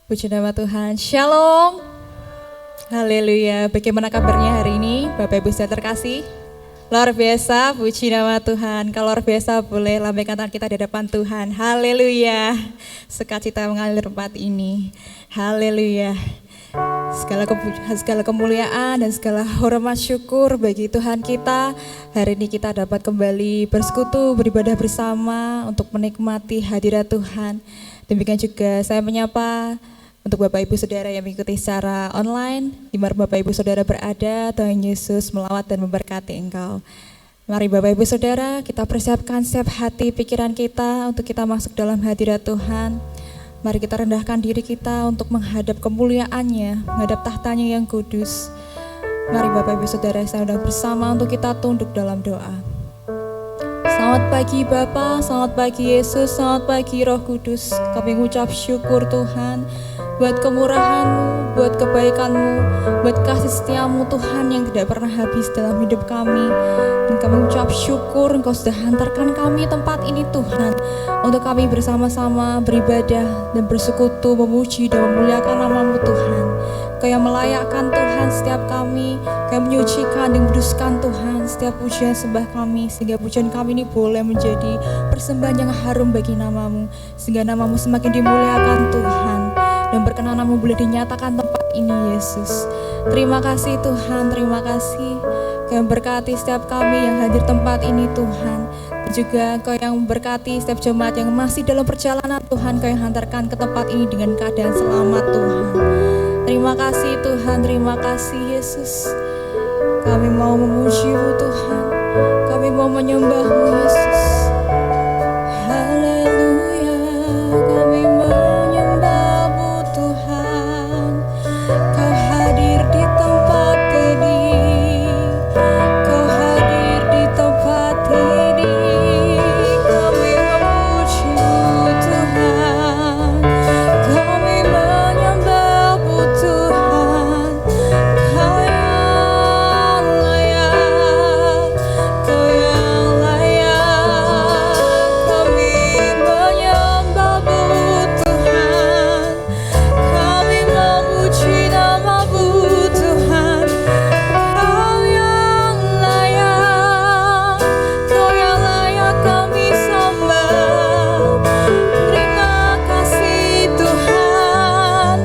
Puji nama Tuhan. Shalom. Haleluya. Bagaimana kabarnya hari ini, Bapak Ibu saudara terkasih? Luar biasa, puji nama Tuhan. Kalau luar biasa boleh lambaikan tangan kita di hadapan Tuhan. Haleluya. Sukacita mengalir tempat ini. Haleluya. Segala kemuliaan dan segala hormat syukur bagi Tuhan kita. Hari ini kita dapat kembali bersekutu, beribadah bersama untuk menikmati hadirat Tuhan. Demikian juga saya menyapa untuk Bapak Ibu Saudara yang mengikuti secara online, di mana Bapak Ibu Saudara berada, Tuhan Yesus melawat dan memberkati engkau. Mari Bapak Ibu Saudara, kita persiapkan setiap hati pikiran kita untuk kita masuk dalam hadirat Tuhan. Mari kita rendahkan diri kita untuk menghadap kemuliaan-Nya, menghadap tahtanya yang kudus. Mari Bapak Ibu Saudara saya undang bersama untuk kita tunduk dalam doa. Selamat pagi Bapa, selamat pagi Yesus, selamat pagi Roh Kudus. Kami mengucap syukur Tuhan buat kemurahan-Mu, buat kebaikan-Mu, buat kasih setia-Mu Tuhan yang tidak pernah habis dalam hidup kami. Dan kami mengucap syukur Engkau sudah hantarkan kami tempat ini Tuhan, untuk kami bersama-sama beribadah dan bersekutu, memuji dan memuliakan nama-Mu Tuhan. Kau yang melayakkan Tuhan setiap kami, Kau yang menyucikan dan kuduskan Tuhan setiap pujian sembah kami, sehingga pujian kami ini boleh menjadi persembahan yang harum bagi nama-Mu, sehingga nama-Mu semakin dimuliakan Tuhan, dan berkenan nama-Mu boleh dinyatakan tempat ini Yesus. Terima kasih Tuhan, terima kasih Kau yang berkati setiap kami yang hadir tempat ini Tuhan. Dan juga Kau yang berkati setiap jemaat yang masih dalam perjalanan Tuhan, Kau yang hantarkan ke tempat ini dengan keadaan selamat Tuhan. Terima kasih Tuhan, terima kasih Yesus. Kami mau memuji-Mu Tuhan, kami mau menyembah-Mu Yesus. Haleluya, kami menyembah-Mu Tuhan. Kau hadir di tempat ini, Kau hadir di tempat ini. Kami memuji-Mu Tuhan, kami menyembah-Mu Tuhan. Kau yang layak, Kau yang layak. Kami menyembah-Mu Tuhan, kami memuji nama-Mu Tuhan. Kau yang layak, Kau yang layak kami sembah. Terima kasih Tuhan,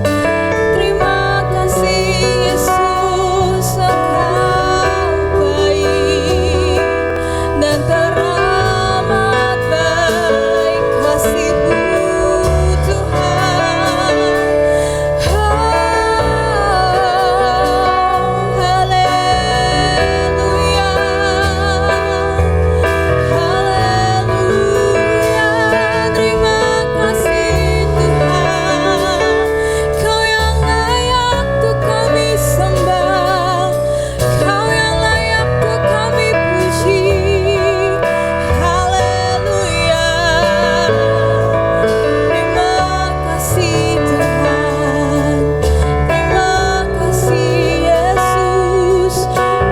terima kasih Yesus. Engkau baik dan teramat baik kasih-Mu Tuhan. Haleluya, haleluya. Terima kasih Tuhan, Kau yang layak untuk kami sembah, Kau yang layak untuk kami puji. Haleluya. Terima kasih Tuhan, terima kasih Yesus.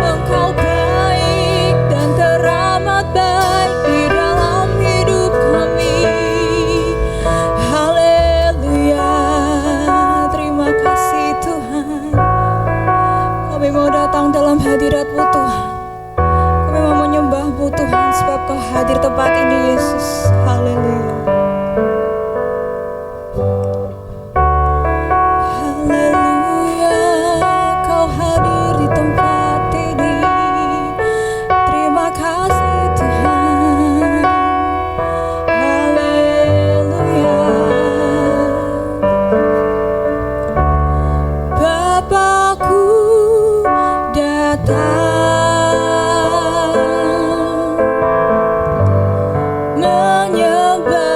Engkau baik dan teramat baik di dalam hidup kami. Haleluya. Terima kasih Tuhan. Kami mau datang dalam hadirat-Mu Tuhan. Kami mau menyembah-Mu Tuhan, sebab Kau hadir tempat ini Yesus. Haleluya. Haleluya, Kau hadir di tempat ini. Terima kasih Tuhan. Haleluya. Bapakku datang menyembah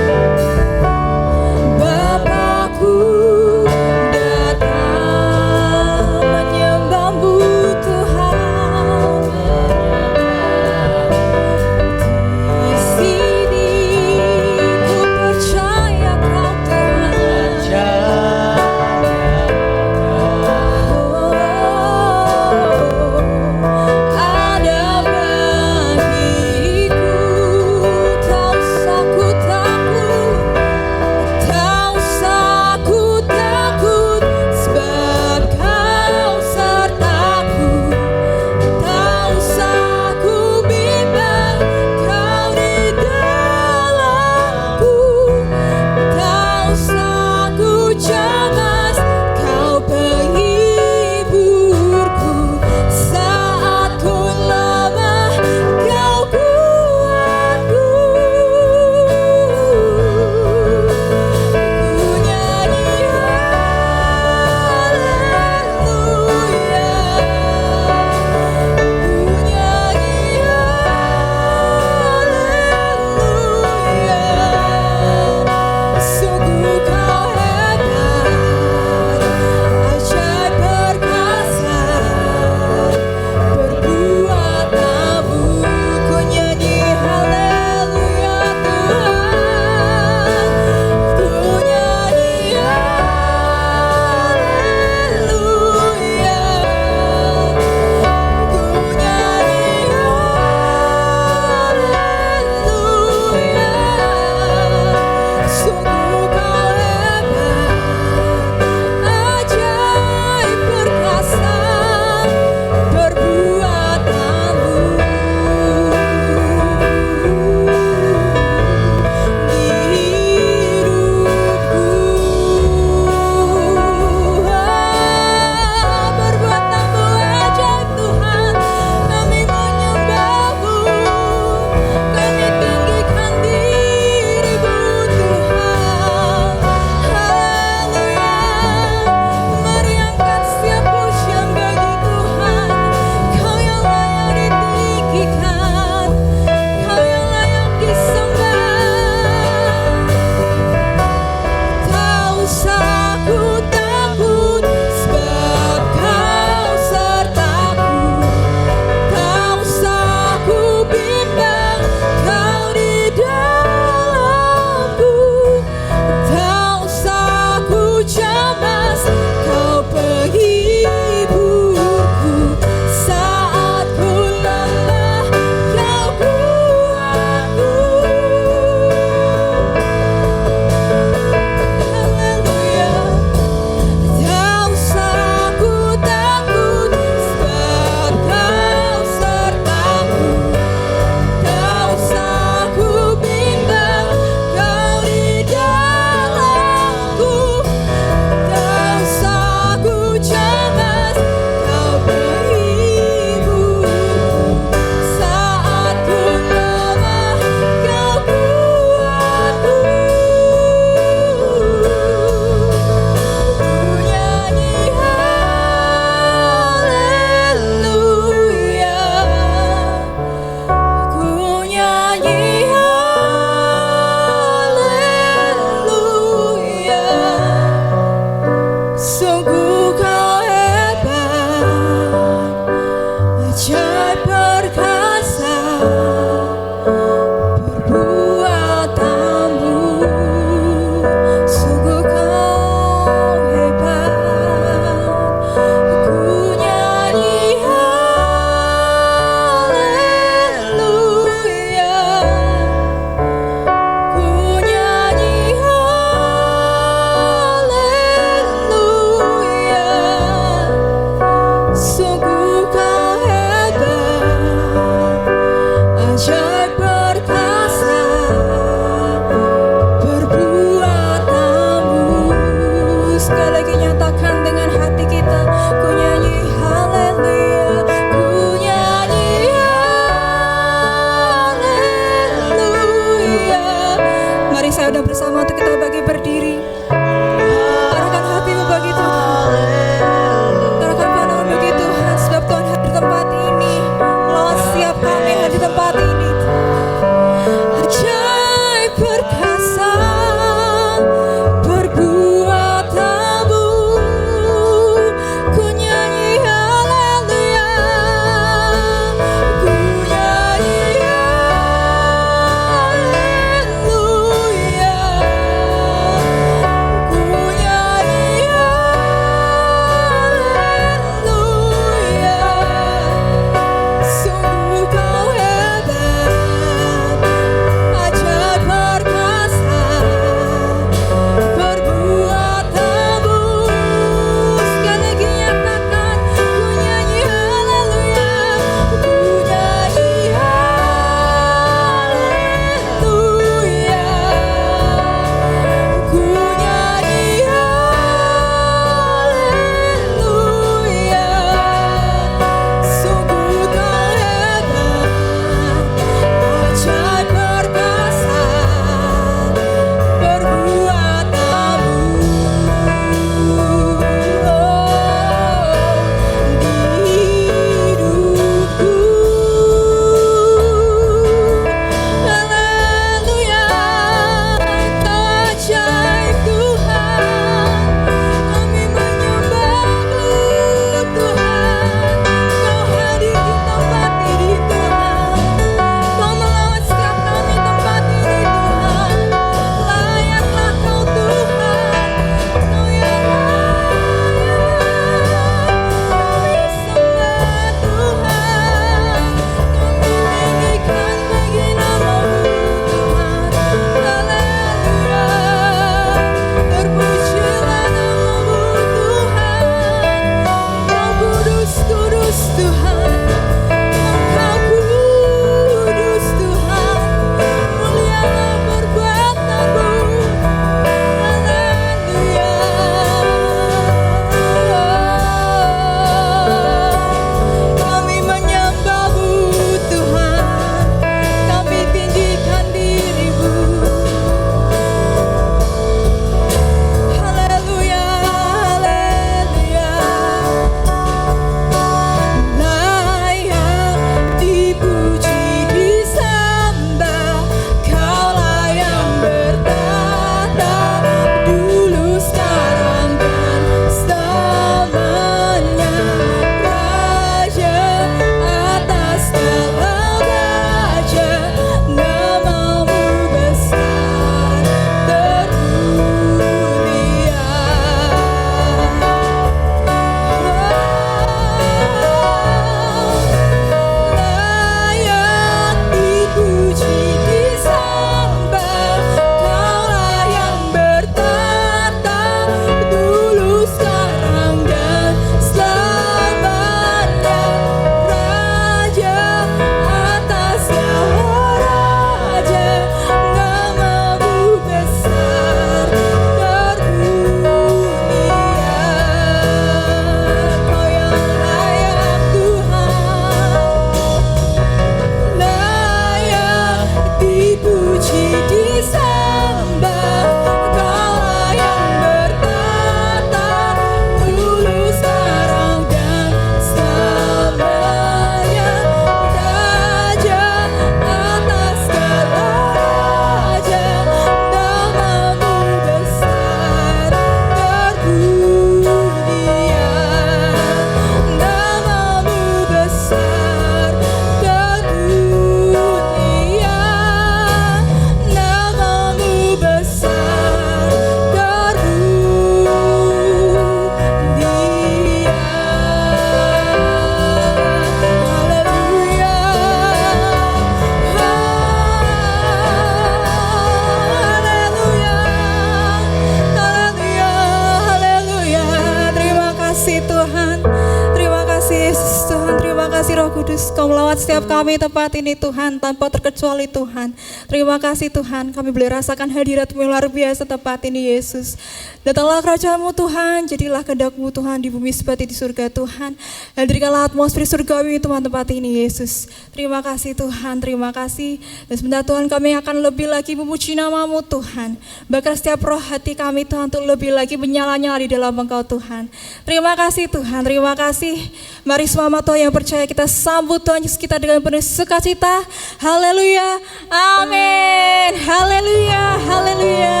Kudus, Kau melawat setiap kami tempat ini Tuhan, tanpa terkecuali Tuhan. Terima kasih Tuhan, kami boleh rasakan hadirat-Mu yang luar biasa tempat ini Yesus. Datanglah kerajaan-Mu Tuhan, jadilah kehendak-Mu Tuhan di bumi seperti di surga Tuhan. Hadirkanlah atmosfer surgawi Tuhan tempat ini Yesus. Terima kasih Tuhan, terima kasih. Dan sebentar Tuhan kami akan lebih lagi memuji nama-Mu Tuhan. Bahkan setiap roh hati kami Tuhan untuk lebih lagi menyala-nyala di dalam Engkau Tuhan. Terima kasih Tuhan, terima kasih. Mari semua Tuhan yang percaya kita sambut Tuhan Yesus kita dengan penuh sukacita. Haleluya, amin. Haleluya, haleluya.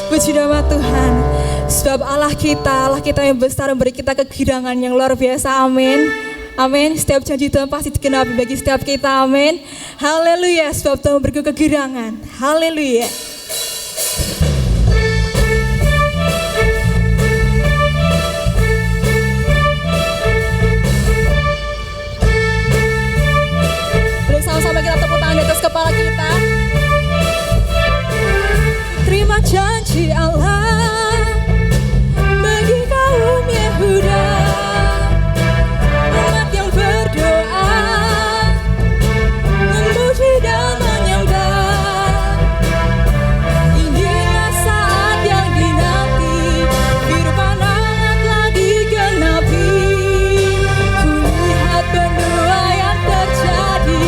Puji nama Tuhan. Sebab Allah kita yang besar memberi kita kegirangan yang luar biasa, amin. Amin. Setiap janji Tuhan pasti digenapi bagi setiap kita, amin. Haleluya, sebab Tuhan memberi kegirangan. Haleluya. Sama-sama kita tepuk tangan di atas kepala kita. Terima janji Allah bagi kaum Yehuda, umat yang berdoa, memuji dan menyembah. Inilah saat yang dinanti, firman Allah telah digenapi. Kulihat benua yang terjadi,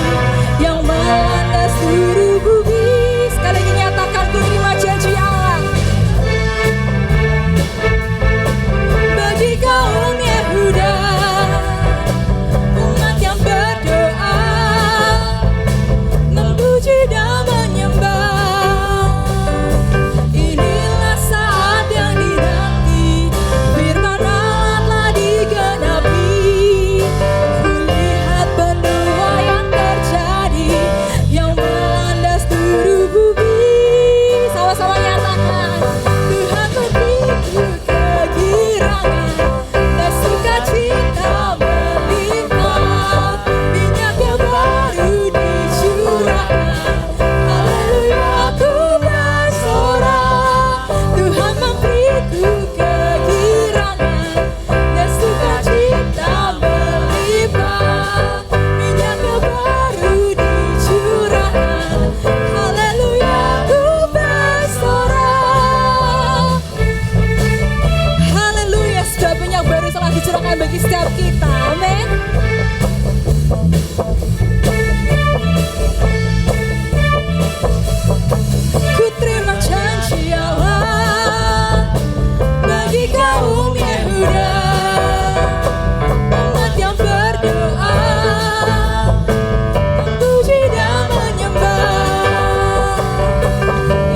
yang melanda seluruh bumi. Sekali lagi nyatakan, ku terima janji Allah bagi kaum Yehuda, umat yang berdoa, memuji dan menyembah. Inilah saat yang dinanti, firman Allah telah digenapi. Kulihat benua yang terjadi, yang melanda seluruh bumi. Sama-sama nyatakan, Tuhan memberiku kegirangan dan sukacita melimpah. Minyak yang baru dicurahkan, haleluya ku bersorak. Tuhan memberiku kegirangan dan sukacita melimpah. Minyak yang baru dicurahkan, haleluya ku bersorak. Haleluya, sebab minyak baru telah dicurahkan bagi setiap kita, amin. Ku terima janji Allah bagi kaum Yehuda, umat yang berdoa, memuji dan menyembah.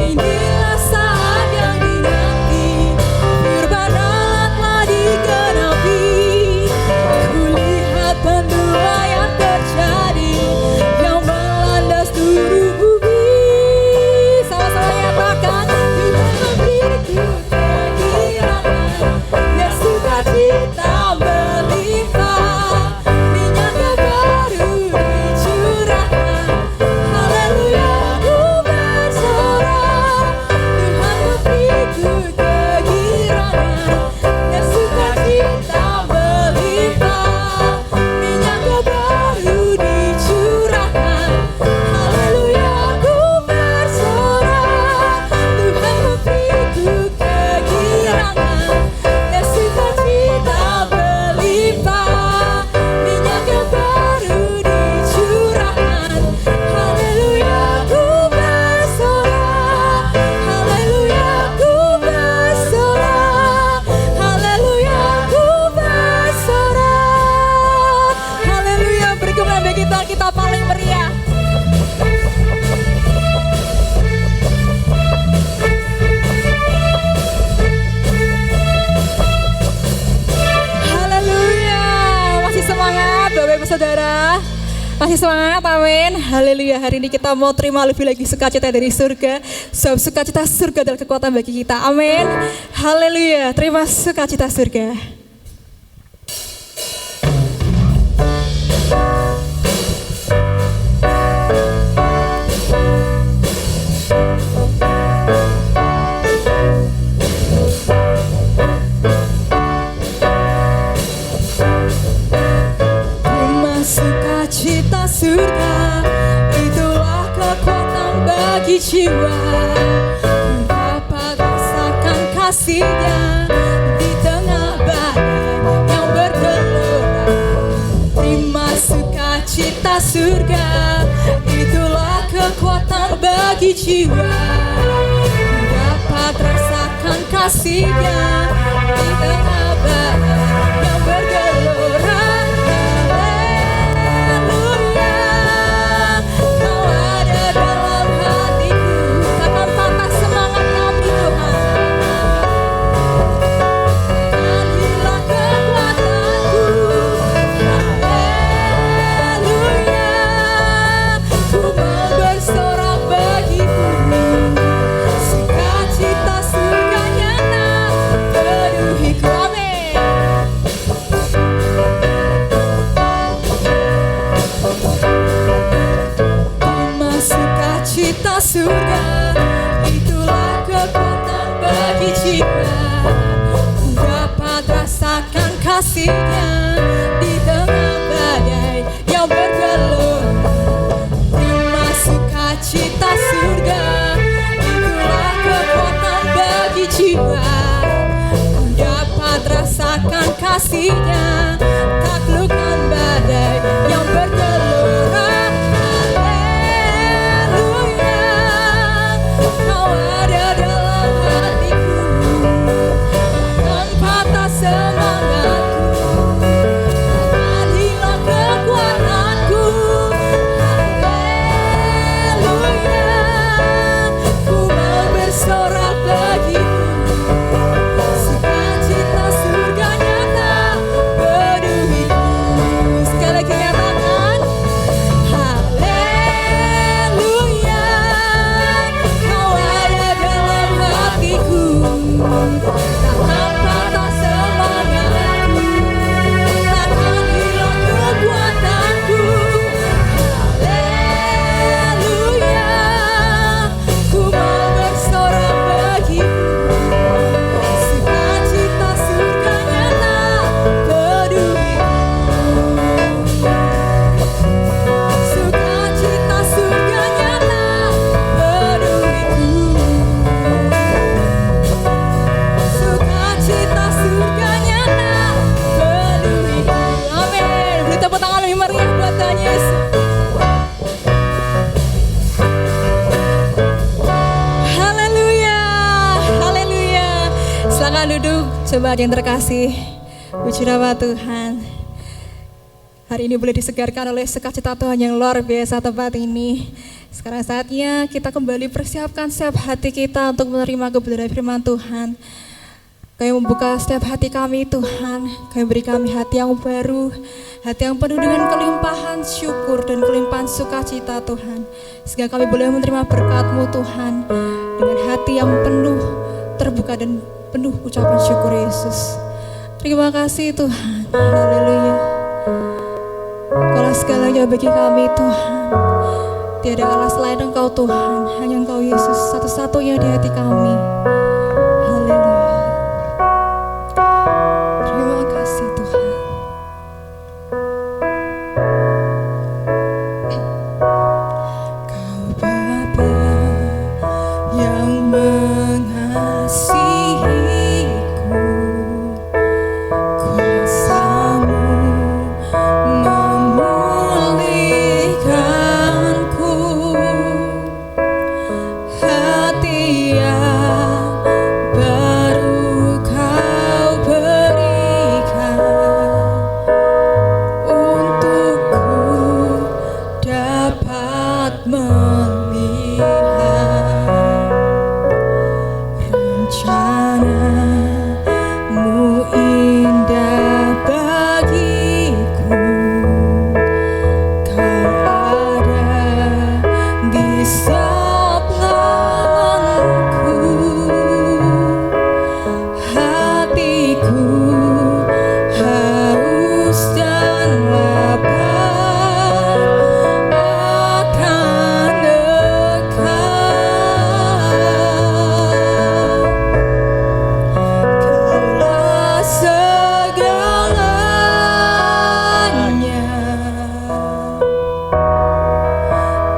Inilah saat yang dinanti, firman Allah telah digenapi. Kulihat benua yang terjadi, yang melanda seluruh bumi. Sama-sama nyatakan, Tuhan memberiku kegirangan dan sukacita melimpah. Minyak yang baru dicurahkan, haleluya ku bersorak. Tuhan memberiku kegirangan dan sukacita melimpah. Minyak yang baru dicurahkan, haleluya ku bersorak. Tuhan memberiku kegirangan dan sukacita melimpah. Minyak yang baru dicurahkan, haleluya ku bersorak. Haleluya ku bersorak. Haleluya ku bersorak. Haleluya, beri kemuliaan bagi Tuhan kita paling meriah. Haleluya, masih semangat Bapak Ibu Saudara, masih semangat, amin. Haleluya, hari ini kita mau terima lebih lagi sukacita dari surga. Sebab sukacita surga adalah kekuatan bagi kita, amin. Haleluya, terima sukacita surga. Terima terang bagi jiwa. Ku dapat rasakan kasih-Nya di tengah badai yang bergelora. Terima sukacita surga, itulah kekuatan bagi jiwa. Ku dapat rasakan kasih-Nya di tengah badai yang bergelora. Surga, itulah kekuatan bagi jiwa. Ku dapat rasakan kasih-Nya di tengah badai yang bergelora. Terima sukacita surga, itulah kekuatan bagi jiwa. Ku dapat rasakan kasih-Nya, taklukkan badai yang bergelora. Jemaat yang terkasih, puji nama Tuhan. Hari ini boleh disegarkan oleh sukacita Tuhan yang luar biasa tempat ini. Sekarang saatnya kita kembali persiapkan setiap hati kita untuk menerima kebenaran firman Tuhan. Kau membuka setiap hati kami Tuhan, Kau beri kami hati yang baru, hati yang penuh dengan kelimpahan syukur dan kelimpahan sukacita Tuhan. Sehingga kami boleh menerima berkat-Mu Tuhan dengan hati yang penuh, terbuka dan penuh ucapan syukur Yesus. Terima kasih Tuhan. Haleluya. Kaulah segalanya bagi kami Tuhan. Tiada Allah selain Engkau Tuhan, hanya Engkau Yesus satu-satunya di hati kami. Haleluya. Terima kasih Tuhan. Kau Bapa yang mengasihi,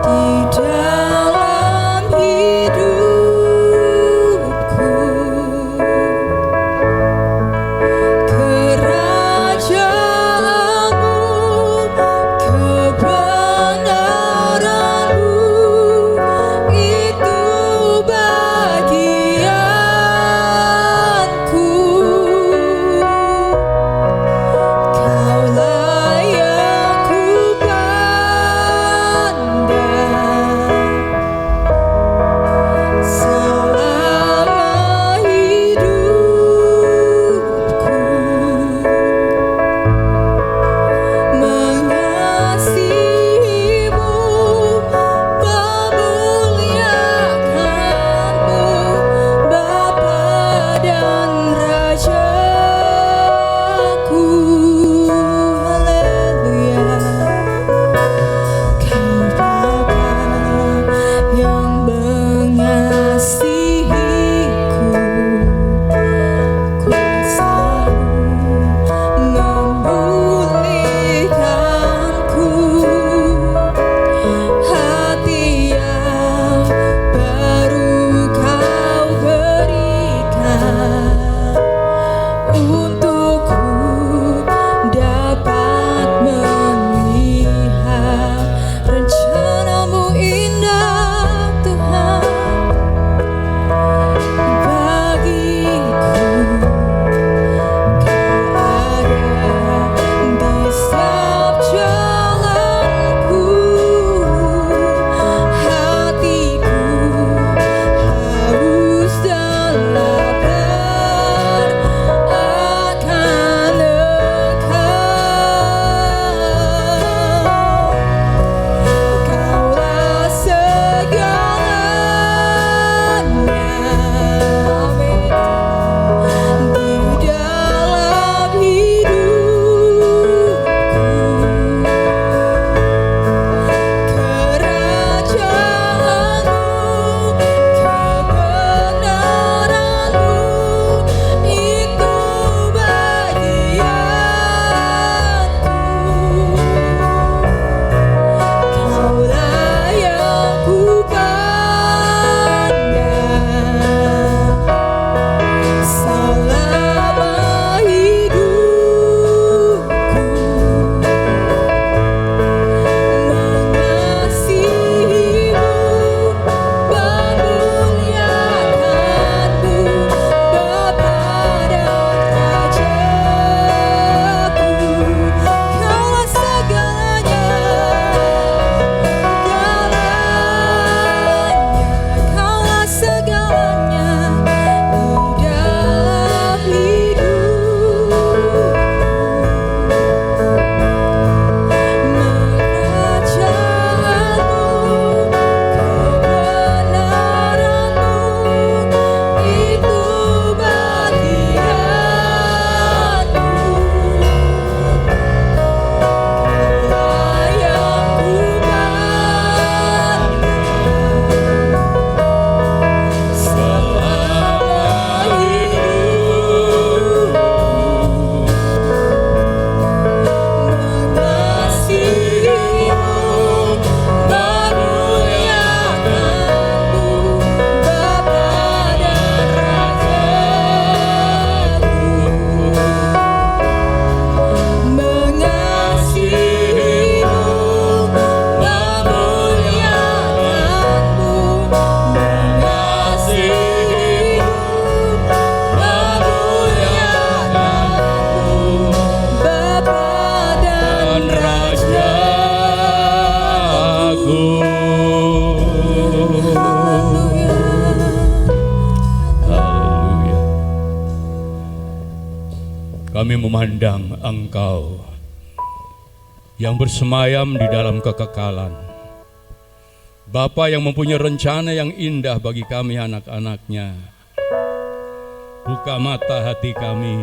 di dalam Kami memandang Engkau yang bersemayam di dalam kekekalan. Bapa yang mempunyai rencana yang indah bagi kami anak-anaknya. Buka mata hati kami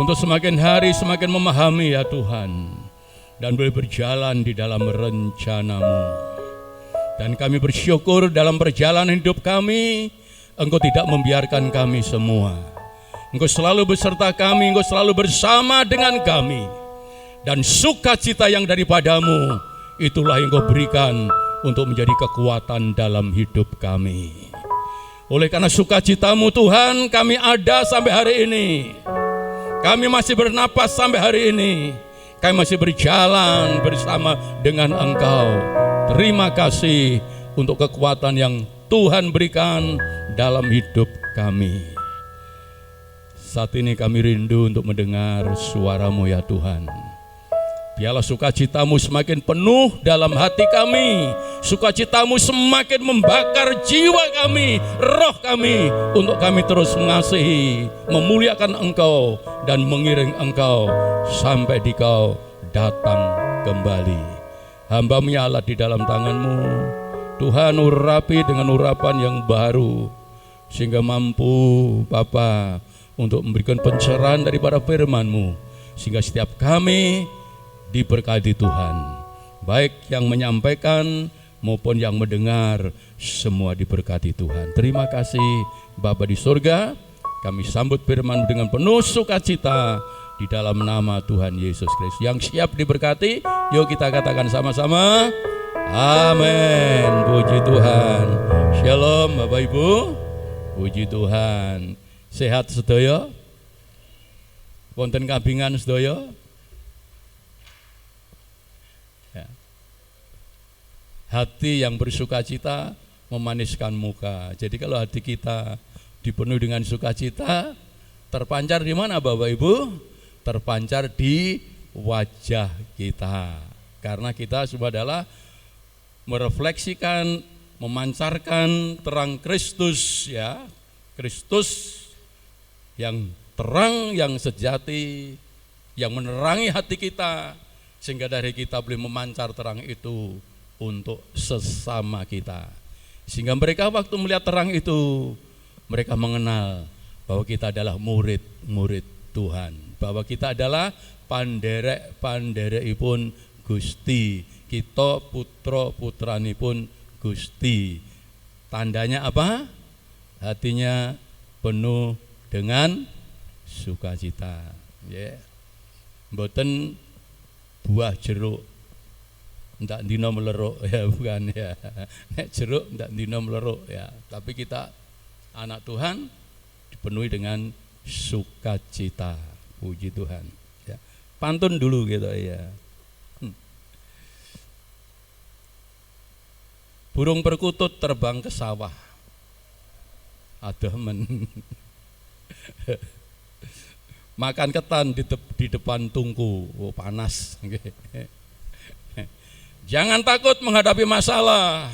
untuk semakin hari semakin memahami ya Tuhan, dan boleh berjalan di dalam rencana-Mu. Dan kami bersyukur dalam perjalanan hidup kami, Engkau tidak membiarkan kami semua. Engkau selalu beserta kami, Engkau selalu bersama dengan kami. Dan sukacita yang daripada-Mu, itulah yang Engkau berikan untuk menjadi kekuatan dalam hidup kami. Oleh karena sukacita-Mu Tuhan, kami ada sampai hari ini. Kami masih bernapas sampai hari ini. Kami masih berjalan bersama dengan Engkau. Terima kasih untuk kekuatan yang Tuhan berikan dalam hidup kami. Saat ini kami rindu untuk mendengar suara-Mu ya Tuhan. Biarlah sukacita-Mu semakin penuh dalam hati kami. Sukacita-Mu semakin membakar jiwa kami, roh kami, untuk kami terus mengasihi, memuliakan Engkau, dan mengiring Engkau sampai di Kau datang kembali. Hamba menyala di dalam tangan-Mu. Tuhan, urapi dengan urapan yang baru, sehingga mampu Bapa untuk memberikan pencerahan daripada firman-Mu, sehingga setiap kami diberkati Tuhan, baik yang menyampaikan maupun yang mendengar, semua diberkati Tuhan. Terima kasih Bapa di surga, kami sambut firman dengan penuh sukacita di dalam nama Tuhan Yesus Kristus. Yang siap diberkati, yuk kita katakan sama-sama, amin. Puji Tuhan. Shalom Bapak Ibu, puji Tuhan. Sehat sedaya? Wonten kabingan sedaya? Hati yang bersukacita memaniskan muka. Jadi kalau hati kita dipenuhi dengan sukacita, terpancar di mana Bapak Ibu? Terpancar di wajah kita. Karena kita semua adalah merefleksikan, memancarkan terang Kristus ya. Kristus yang terang, yang sejati, yang menerangi hati kita, sehingga dari kita boleh memancar terang itu untuk sesama kita. Sehingga mereka waktu melihat terang itu, mereka mengenal bahwa kita adalah murid-murid Tuhan, bahwa kita adalah panderek-panderekipun Gusti, kita putra-putranipun Gusti. Tandanya apa? Hatinya penuh dengan sukacita. Ya, mboten buah jeruk ndak dino meleruk ya, bukan ya. Nek jeruk ndak dino meleruk ya, tapi kita anak Tuhan dipenuhi dengan sukacita. Puji Tuhan ya. Pantun dulu gitu ya. Burung perkutut terbang ke sawah. Aduh men. Makan ketan di depan tungku. Oh, panas. Jangan takut menghadapi masalah.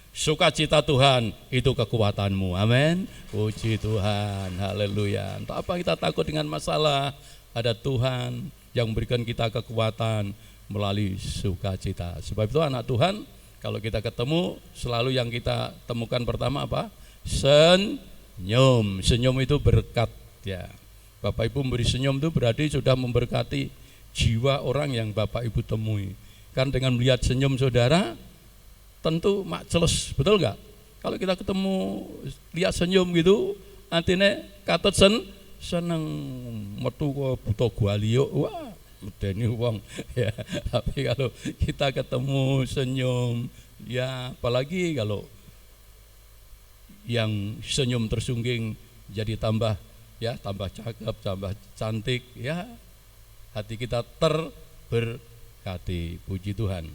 Sukacita Tuhan itu kekuatanmu. Amin. Puji Tuhan. Haleluya. Untuk apa kita takut dengan masalah? Ada Tuhan yang memberikan kita kekuatan melalui sukacita. Sebab itu anak Tuhan, kalau kita ketemu, selalu yang kita temukan pertama apa? Senyum. Senyum itu berkat ya. Bapak Ibu memberi senyum itu berarti sudah memberkati jiwa orang yang Bapak Ibu temui. Kan dengan melihat senyum saudara, tentu mak celes, betul enggak? Kalau kita ketemu lihat senyum gitu, artinya katut seneng metu kok buta gwaliuk, wah medeni wong ya. Tapi kalau kita ketemu senyum, ya apalagi kalau yang senyum tersungging jadi tambah cakep, tambah cantik ya, hati kita terberkati. Puji Tuhan.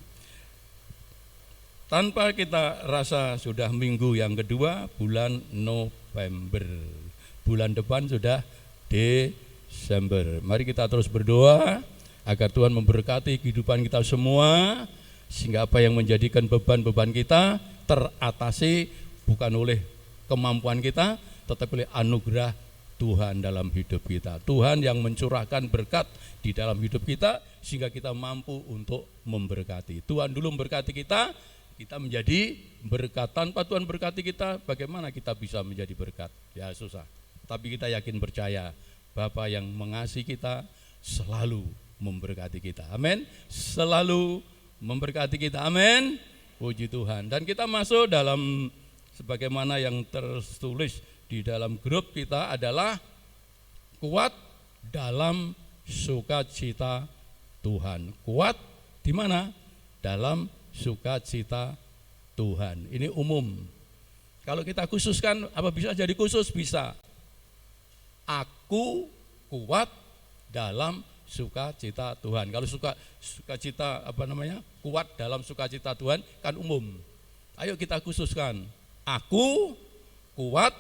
Tanpa kita rasa sudah minggu yang kedua, bulan November. Bulan depan sudah Desember. Mari kita terus berdoa agar Tuhan memberkati kehidupan kita semua, sehingga apa yang menjadikan beban-beban kita teratasi bukan oleh kemampuan kita, tetapi oleh anugerah Tuhan dalam hidup kita. Tuhan yang mencurahkan berkat di dalam hidup kita sehingga kita mampu untuk memberkati. Tuhan dulu memberkati kita menjadi berkat. Tanpa Tuhan berkati kita, bagaimana kita bisa menjadi berkat? Ya susah. Tapi kita yakin percaya Bapa yang mengasihi kita selalu memberkati kita. Amin. Selalu memberkati kita. Amin. Puji Tuhan. Dan kita masuk dalam sebagaimana yang tertulis di dalam grup kita adalah kuat dalam sukacita Tuhan. Kuat di mana? Dalam sukacita Tuhan. Ini umum. Kalau kita khususkan, apa bisa jadi khusus? Bisa. Aku kuat dalam sukacita Tuhan. Kalau sukacita kuat dalam sukacita Tuhan kan umum. Ayo kita khususkan. Aku kuat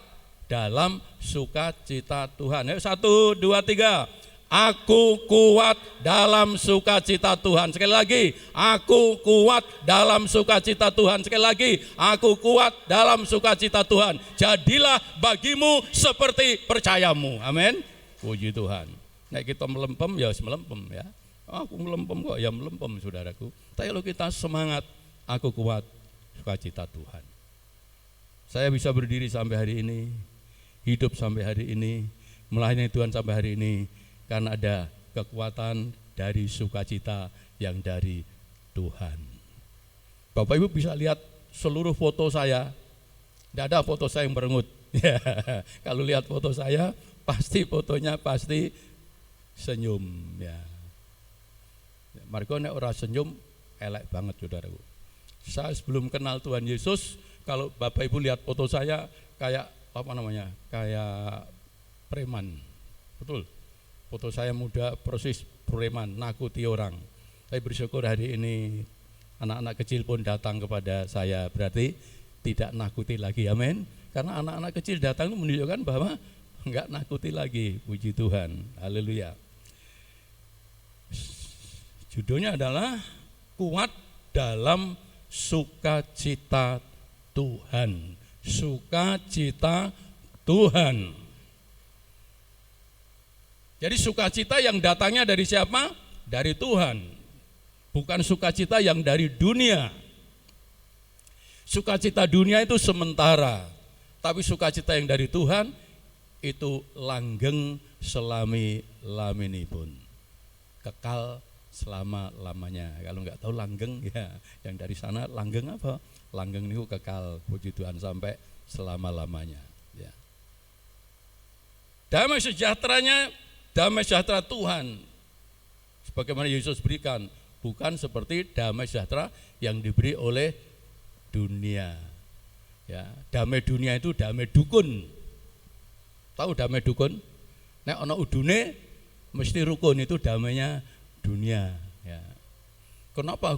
dalam sukacita Tuhan. Ayo 1, 2, 3. Aku kuat dalam sukacita Tuhan. Sekali lagi, aku kuat dalam sukacita Tuhan. Sekali lagi, aku kuat dalam sukacita Tuhan. Jadilah bagimu seperti percayamu. Amin. Puji Tuhan. Nek kita melempem ya melempem ya. Aku melempem kok ya melempem saudaraku. Tapi kalau kita semangat, aku kuat sukacita Tuhan. Saya bisa berdiri sampai hari ini, hidup sampai hari ini, melayani Tuhan sampai hari ini karena ada kekuatan dari sukacita yang dari Tuhan. Bapak Ibu bisa lihat seluruh foto saya. Tidak ada foto saya yang merengut. Ya, kalau lihat foto saya, pasti fotonya pasti senyum ya. Margo nek ora senyum elek banget saudaraku. Saya sebelum kenal Tuhan Yesus, kalau Bapak Ibu lihat foto saya kayak kayak preman. Betul. Foto saya muda persis preman, nakuti orang. Tapi bersyukur hari ini anak-anak kecil pun datang kepada saya, berarti tidak nakuti lagi. Amin. Karena anak-anak kecil datang itu menunjukkan bahwa enggak nakuti lagi. Puji Tuhan. Haleluya. Judulnya adalah kuat dalam sukacita Tuhan. Sukacita Tuhan. Jadi sukacita yang datangnya dari siapa? Dari Tuhan. Bukan sukacita yang dari dunia. Sukacita dunia itu sementara. Tapi sukacita yang dari Tuhan itu langgeng selami-laminipun. Kekal selama-lamanya. Kalau enggak tahu langgeng ya, yang dari sana langgeng apa? Langgeng itu kekal, puji Tuhan, sampai selama-lamanya ya. Damai sejahteranya, damai sejahtera Tuhan sebagaimana Yesus berikan, bukan seperti damai sejahtera yang diberi oleh dunia ya. Damai dunia itu damai dukun. Tahu damai dukun? Nek ana udune mesti rukun, itu damainya dunia ya. Kenapa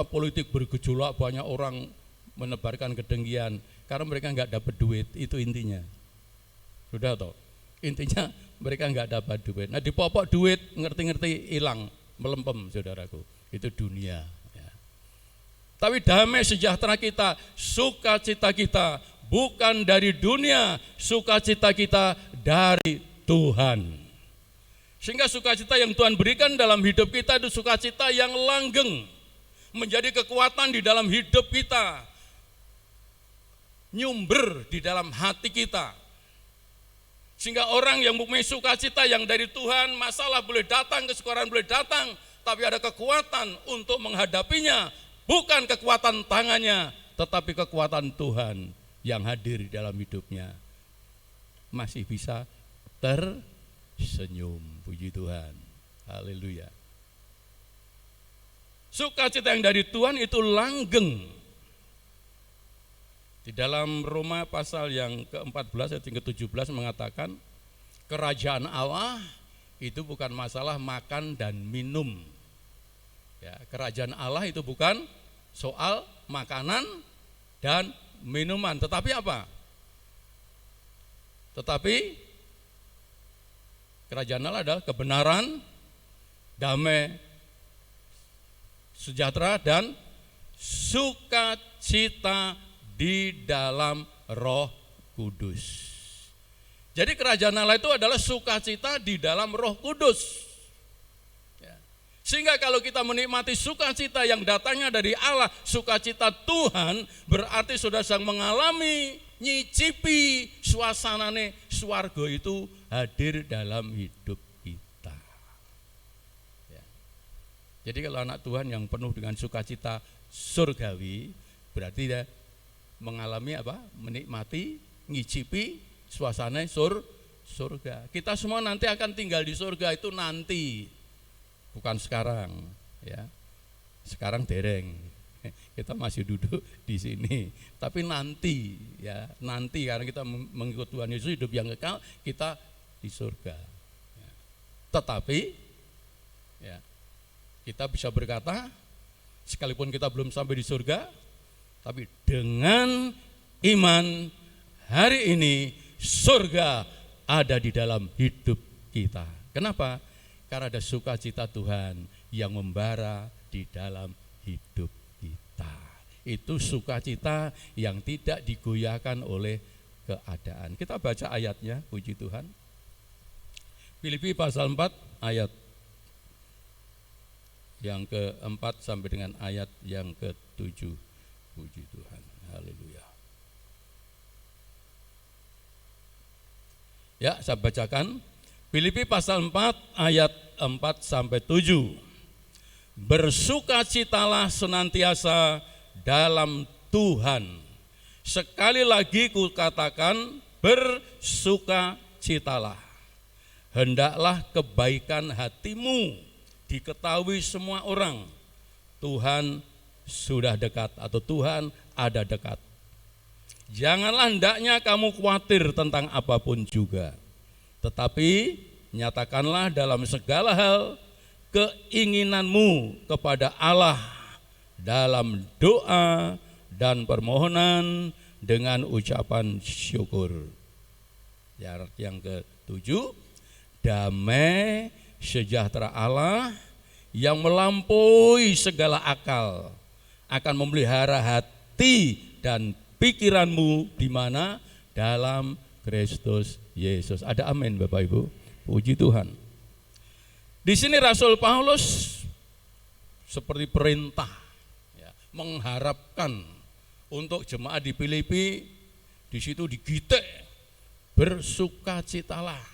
politik bergejolak, banyak orang menebarkan kedengkian? Karena mereka enggak dapat duit, itu intinya. Sudah toh? Intinya mereka enggak dapat duit. Nah, dipopok duit, ngerti-ngerti hilang, melempem saudaraku. Itu dunia ya. Tapi damai sejahtera kita, sukacita kita bukan dari dunia, sukacita kita dari Tuhan. Sehingga sukacita yang Tuhan berikan dalam hidup kita itu sukacita yang langgeng, menjadi kekuatan di dalam hidup kita, nyumber di dalam hati kita. Sehingga orang yang mempunyai sukacita yang dari Tuhan, masalah boleh datang, kesukaran boleh datang, tapi ada kekuatan untuk menghadapinya. Bukan kekuatan tangannya, tetapi kekuatan Tuhan yang hadir di dalam hidupnya. Masih bisa tersenyum, puji Tuhan. Haleluya. Sukacita yang dari Tuhan itu langgeng. Di dalam Roma pasal yang ke-14 ayat ke-17 mengatakan, kerajaan Allah itu bukan masalah makan dan minum. Ya, kerajaan Allah itu bukan soal makanan dan minuman, tetapi apa? Tetapi kerajaan Allah adalah kebenaran, damai, sejahtera, dan sukacita di dalam Roh Kudus. Jadi kerajaan Allah itu adalah sukacita di dalam Roh Kudus. Ya. Sehingga kalau kita menikmati sukacita yang datangnya dari Allah, sukacita Tuhan, berarti sudah sedang mengalami, nyicipi suasanane swarga itu hadir dalam hidup kita. Ya. Jadi kalau anak Tuhan yang penuh dengan sukacita surgawi, berarti dia mengalami apa? Menikmati, ngicipi suasana surga. Kita semua nanti akan tinggal di surga itu nanti, bukan sekarang, ya. Sekarang dereng, kita masih duduk di sini. Tapi nanti, ya, nanti karena kita mengikut Tuhan Yesus hidup yang kekal, kita di surga. Ya. Tetapi, ya, kita bisa berkata, sekalipun kita belum sampai di surga, tapi dengan iman hari ini surga ada di dalam hidup kita. Kenapa? Karena ada sukacita Tuhan yang membara di dalam hidup kita. Itu sukacita yang tidak digoyahkan oleh keadaan. Kita baca ayatnya, puji Tuhan. Filipi pasal 4 ayat yang ke-4 sampai dengan ayat yang ke-7. Puji Tuhan. Haleluya. Ya, saya bacakan. Filipi pasal 4 ayat 4 sampai 7. Bersukacitalah senantiasa dalam Tuhan. Sekali lagi kukatakan, bersukacitalah. Hendaklah kebaikan hatimu diketahui semua orang. Tuhan sudah dekat atau Tuhan ada dekat. Janganlah hendaknya kamu khawatir tentang apapun juga, tetapi nyatakanlah dalam segala hal keinginanmu kepada Allah dalam doa dan permohonan dengan ucapan syukur. Yang ke-7, damai sejahtera Allah yang melampaui segala akal akan memelihara hati dan pikiranmu di mana? Dalam Kristus Yesus. Ada amin Bapak Ibu. Puji Tuhan. Di sini Rasul Paulus seperti perintah, ya, mengharapkan untuk jemaat di Filipi, di situ digitek, bersukacitalah.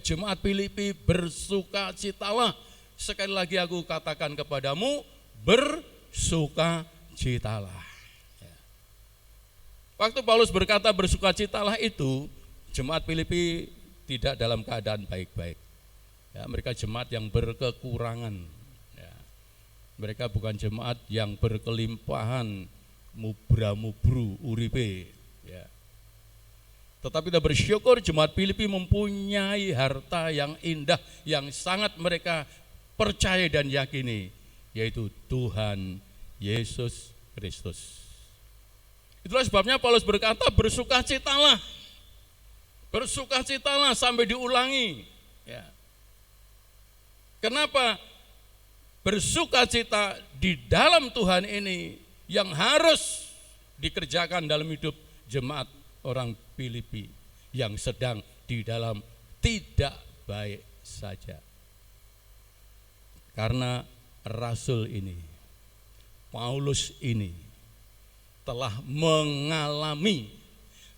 Jemaat Filipi, bersukacitalah. Sekali lagi aku katakan kepadamu, bersukacitalah. Waktu Paulus berkata bersukacitalah itu, jemaat Filipi tidak dalam keadaan baik-baik. Ya, mereka jemaat yang berkekurangan. Ya. Mereka bukan jemaat yang berkelimpahan, mubra-mubru, uripe. Ya. Tetapi kita bersyukur jemaat Filipi mempunyai harta yang indah, yang sangat mereka percaya dan yakini, yaitu Tuhan Yesus Kristus. Itulah sebabnya Paulus berkata bersukacitalah. Bersukacitalah sampai diulangi. Ya. Kenapa? Bersukacita di dalam Tuhan ini yang harus dikerjakan dalam hidup jemaat orang Filipi yang sedang di dalam tidak baik saja. Karena Rasul ini, Paulus ini telah mengalami,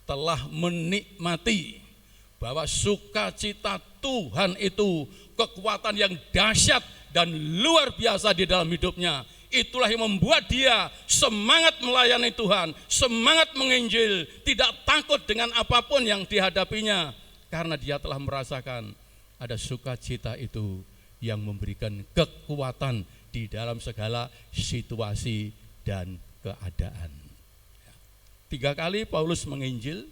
telah menikmati bahwa sukacita Tuhan itu kekuatan yang dahsyat dan luar biasa di dalam hidupnya. Itulah yang membuat dia semangat melayani Tuhan, semangat menginjil, tidak takut dengan apapun yang dihadapinya, karena dia telah merasakan ada sukacita itu yang memberikan kekuatan di dalam segala situasi dan keadaan. 3 kali Paulus menginjil,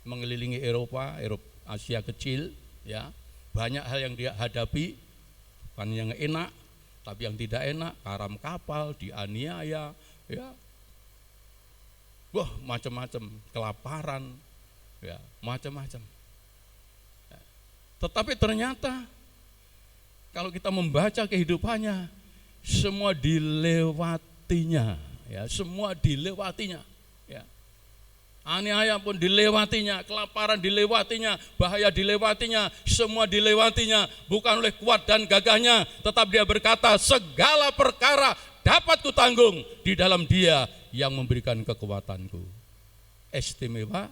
mengelilingi Eropa, Asia kecil, ya. Banyak hal yang dia hadapi, bukan yang enak, tapi yang tidak enak, karam kapal, dianiaya, ya. Wah, macam-macam, kelaparan, ya, macam-macam. Ya. Tetapi ternyata kalau kita membaca kehidupannya, semua dilewatinya, ya, semua dilewatinya, ya. aniaya pun dilewatinya, kelaparan dilewatinya, bahaya dilewatinya, semua dilewatinya, bukan oleh kuat dan gagahnya, tetap dia berkata, segala perkara dapat kutanggung di dalam Dia yang memberikan kekuatanku. Istimewa,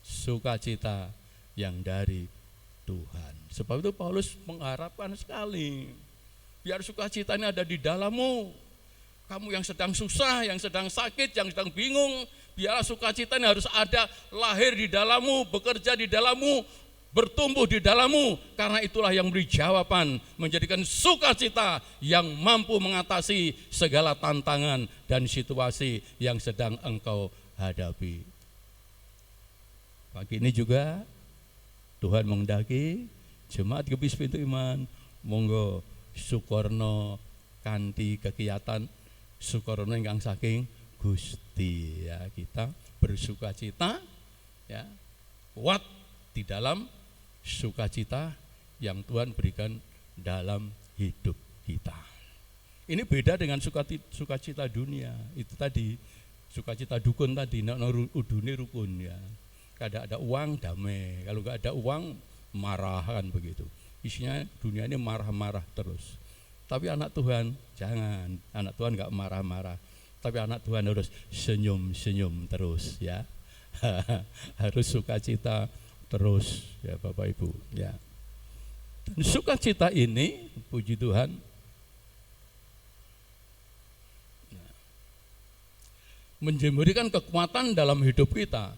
sukacita yang dari Tuhan. Sebab itu Paulus mengharapkan sekali, biar sukacita ini ada di dalammu. Kamu yang sedang susah, yang sedang sakit, yang sedang bingung, biarlah sukacita ini harus ada, lahir di dalammu, bekerja di dalammu, bertumbuh di dalammu. Karena itulah yang memberi jawaban, menjadikan sukacita yang mampu mengatasi segala tantangan dan situasi yang sedang engkau hadapi. Pagi ini juga Tuhan menghendaki jemaat Gebis Pintu Iman, monggo syukurno kanthi kegiatan syukurno ingkang saking Gusti, ya, kita bersukacita, ya, kuat di dalam sukacita yang Tuhan berikan dalam hidup kita. Ini beda dengan sukacita dunia. Itu tadi sukacita dukun tadi, udune rukun, ya. Kada ada uang damai, kalau nggak ada uang marah, kan begitu. Isinya dunia ini marah-marah terus. Tapi anak Tuhan jangan, anak Tuhan nggak marah-marah, tapi anak Tuhan harus senyum-senyum terus, ya. Harus sukacita terus, ya Bapak Ibu, ya. Dan sukacita ini, puji Tuhan, memberikan kekuatan dalam hidup kita.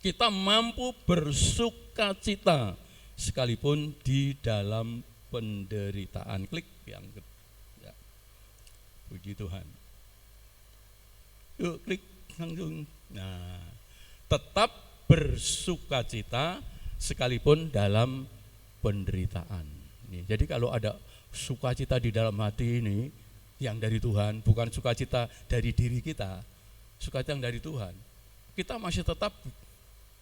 Kita mampu bersukacita sekalipun di dalam penderitaan. Klik yang ya. Puji Tuhan. Yuk klik langsung. Nah, tetap bersukacita sekalipun dalam penderitaan. Jadi kalau ada sukacita di dalam hati ini yang dari Tuhan, bukan sukacita dari diri kita, sukacita yang dari Tuhan, kita masih tetap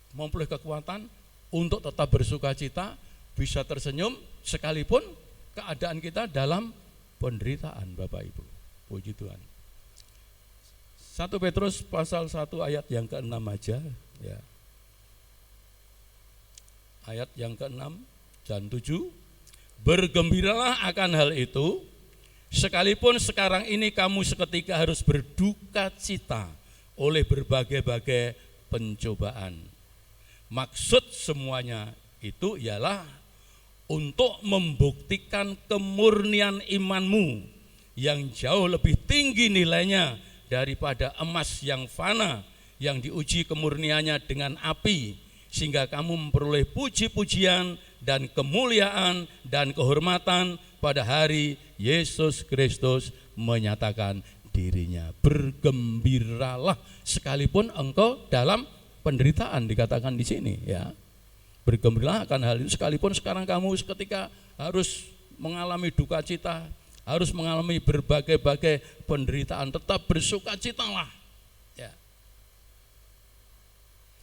memperoleh kekuatan untuk tetap bersukacita, bisa tersenyum sekalipun keadaan kita dalam penderitaan, Bapak Ibu. Puji Tuhan. 1 Petrus pasal 1 ayat yang ke-6 aja, ya. Ayat yang ke-6 dan 7. Bergembiralah akan hal itu, sekalipun sekarang ini kamu seketika harus berduka cita oleh berbagai-bagai pencobaan. Maksud semuanya itu ialah untuk membuktikan kemurnian imanmu yang jauh lebih tinggi nilainya daripada emas yang fana, yang diuji kemurniannya dengan api, sehingga kamu memperoleh puji-pujian dan kemuliaan dan kehormatan pada hari Yesus Kristus menyatakan dirinya. Bergembiralah sekalipun engkau dalam penderitaan, dikatakan di sini, ya. Bergembiralah akan hal itu sekalipun sekarang kamu ketika harus mengalami duka cita, harus mengalami berbagai-bagai penderitaan, tetap bersukacitalah, ya.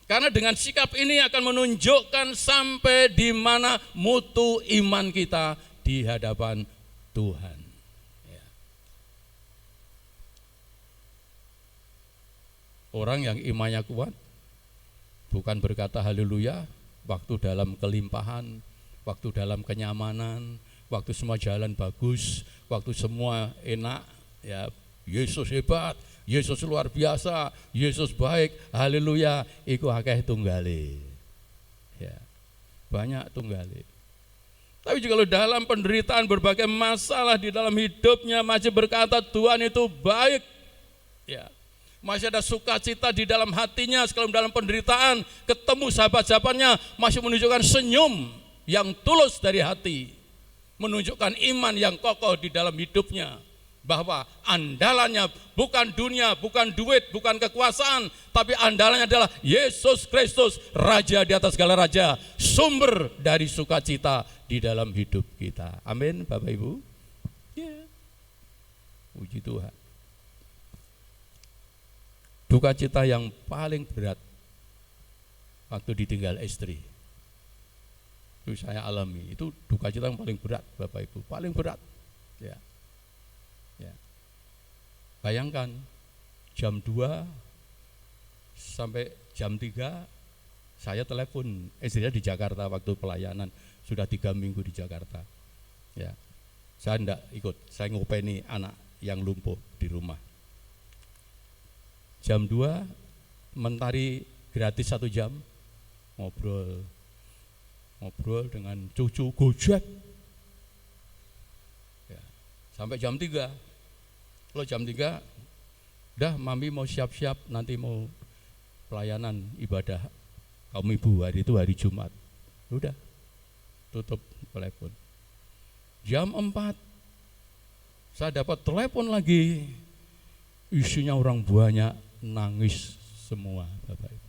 Karena dengan sikap ini akan menunjukkan sampai di mana mutu iman kita di hadapan Tuhan, ya. Orang yang imannya kuat bukan berkata haleluya waktu dalam kelimpahan, waktu dalam kenyamanan, waktu semua jalan bagus, waktu semua enak, ya. Yesus hebat, Yesus luar biasa, Yesus baik, haleluya, iku akeh tunggale, ya. Banyak tunggale. Tapi juga kalau dalam penderitaan berbagai masalah di dalam hidupnya masih berkata Tuhan itu baik, ya. Masih ada sukacita di dalam hatinya, sekalipun dalam penderitaan, ketemu sahabat-sahabatnya, masih menunjukkan senyum yang tulus dari hati, menunjukkan iman yang kokoh di dalam hidupnya, bahwa andalannya bukan dunia, bukan duit, bukan kekuasaan, tapi andalannya adalah Yesus Kristus, Raja di atas segala raja, sumber dari sukacita di dalam hidup kita. Amin, Bapak Ibu. Ya. Puji Tuhan. Duka cita yang paling berat waktu ditinggal istri, itu saya alami. Itu duka cita yang paling berat, Bapak Ibu, paling berat, ya. Ya. Bayangkan jam 2 Sampai jam 3 saya telepon, istrinya di Jakarta waktu pelayanan, sudah 3 minggu di Jakarta. Ya, saya enggak ikut, saya ngopeni anak yang lumpuh di rumah. Jam 2 mentari gratis 1 jam, ngobrol dengan cucu Gojek. Ya, sampai jam 3. Kalau jam 3, dah mami mau siap-siap nanti mau pelayanan ibadah kaum ibu, hari itu hari Jumat. Udah, tutup telepon. Jam 4 saya dapat telepon lagi, isinya orang banyak, nangis semua Bapak Ibu.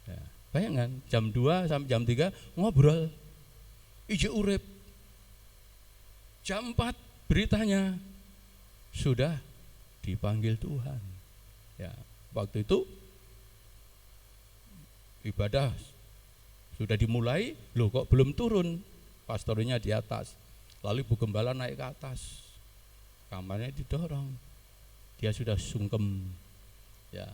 Ya, bayangkan jam 2 sampai jam 3 ngobrol, ije urip. Jam 4 beritanya sudah dipanggil Tuhan. Ya, waktu itu ibadah sudah dimulai, loh kok belum turun, pastornya di atas, lalu Ibu Gembala naik ke atas, kamarnya didorong, dia sudah sungkem, ya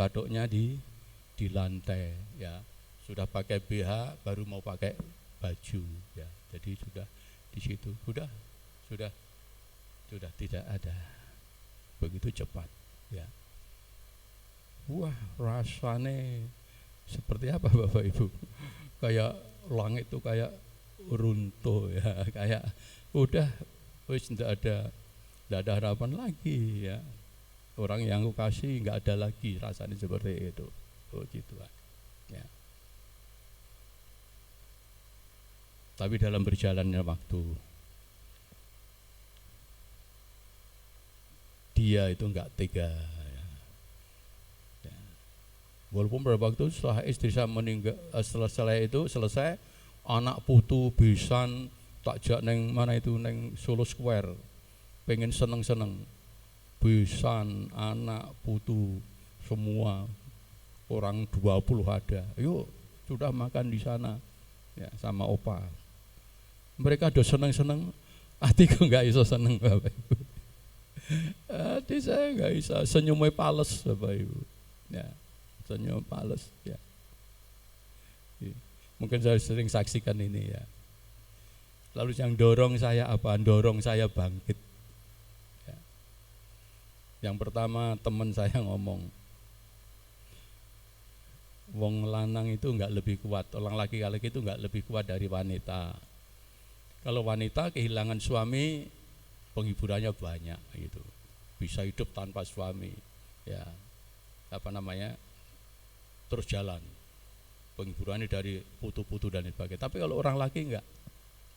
batuknya di lantai, ya sudah pakai BH, baru mau pakai baju, ya jadi sudah di situ, sudah tidak ada, begitu cepat, ya. Wah, rasanya seperti apa Bapak Ibu? Kayak langit itu kayak runtuh, ya, kayak udah wis ndak ada harapan lagi, ya. Orang yang aku kasih nggak ada lagi, rasanya seperti itu. Oh gitu, ya. Tapi dalam berjalannya waktu, dia itu nggak tega. Walaupun beberapa waktu setelah istri saya meninggal, selesai anak putu besan tak jak neng mana itu neng Solo Square, pengen seneng besan anak putu semua orang 20 ada, yuk sudah makan di sana, ya sama opa. Mereka udah seneng, hatiku nggak iso seneng Bapak Ibu. Hati saya nggak bisa, senyumnya pales Bapak Ibu, ya. Senyum pales, ya. Mungkin saya sering saksikan ini, ya. Lalu yang dorong saya apa? Dorong saya bangkit, ya. Yang pertama teman saya ngomong, wong lanang itu enggak lebih kuat, orang laki-laki itu enggak lebih kuat dari wanita. Kalau wanita kehilangan suami, penghiburannya banyak gitu, bisa hidup tanpa suami, ya terus jalan, penghiburannya dari putu-putu dan sebagainya. Tapi kalau orang laki enggak,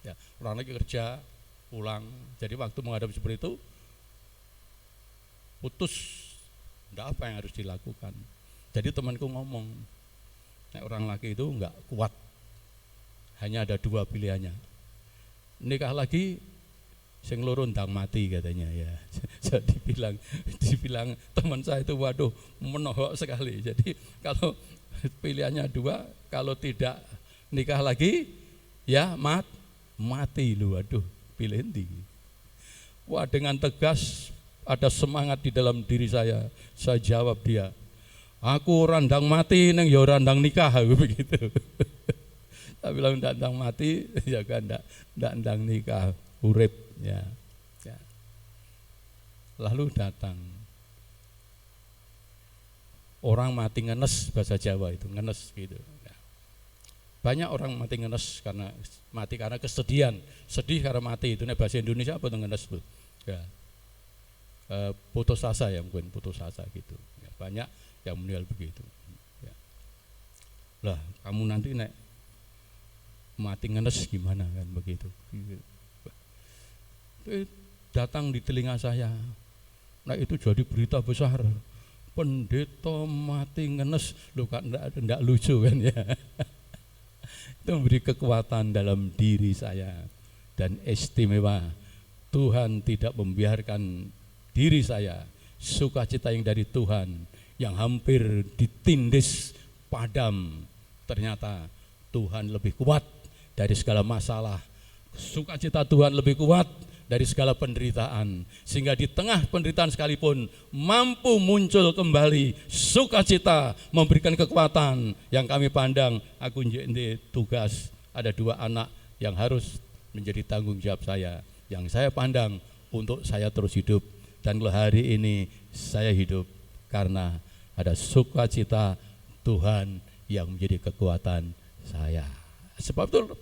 ya orang laki kerja pulang, jadi waktu menghadapi seperti itu putus, enggak apa yang harus dilakukan. Jadi temanku ngomong, nah, orang laki itu enggak kuat, hanya ada 2 pilihannya, nikah lagi sing loro ndang mati katanya, ya. Jadi dibilang teman saya itu, waduh menohok sekali. Jadi kalau pilihannya 2, kalau tidak nikah lagi ya mati lu, waduh pilih ndi. Wah, dengan tegas ada semangat di dalam diri saya jawab dia, aku randang mati neng ya randang nikah, begitu. Saya bilang ndang mati ya kan ndang nikah, urip, ya. Lalu datang orang mati ngenes, bahasa Jawa itu ngenes gitu, ya. Banyak orang mati ngenes karena kesedihan, sedih karena mati itu. Nek bahasa Indonesia apa tuh ngenes tuh, ya. Putus asa, ya, mungkin putus asa gitu, ya. Banyak yang meninggal begitu, ya. Lah kamu nanti nek mati ngenes gimana kan begitu. Datang di telinga saya, nah itu jadi berita besar, pendeta mati ngenes, lu kan enggak lucu kan, ya. Itu memberi kekuatan dalam diri saya, dan istimewa Tuhan tidak membiarkan diri saya, sukacita yang dari Tuhan yang hampir ditindis padam, ternyata Tuhan lebih kuat dari segala masalah, sukacita Tuhan lebih kuat dari segala penderitaan, sehingga di tengah penderitaan sekalipun mampu muncul kembali sukacita, memberikan kekuatan. Yang kami pandang, aku ini tugas, ada 2 anak yang harus menjadi tanggung jawab saya, yang saya pandang untuk saya terus hidup. Dan kalau hari ini saya hidup karena ada sukacita Tuhan yang menjadi kekuatan saya. Sebab itu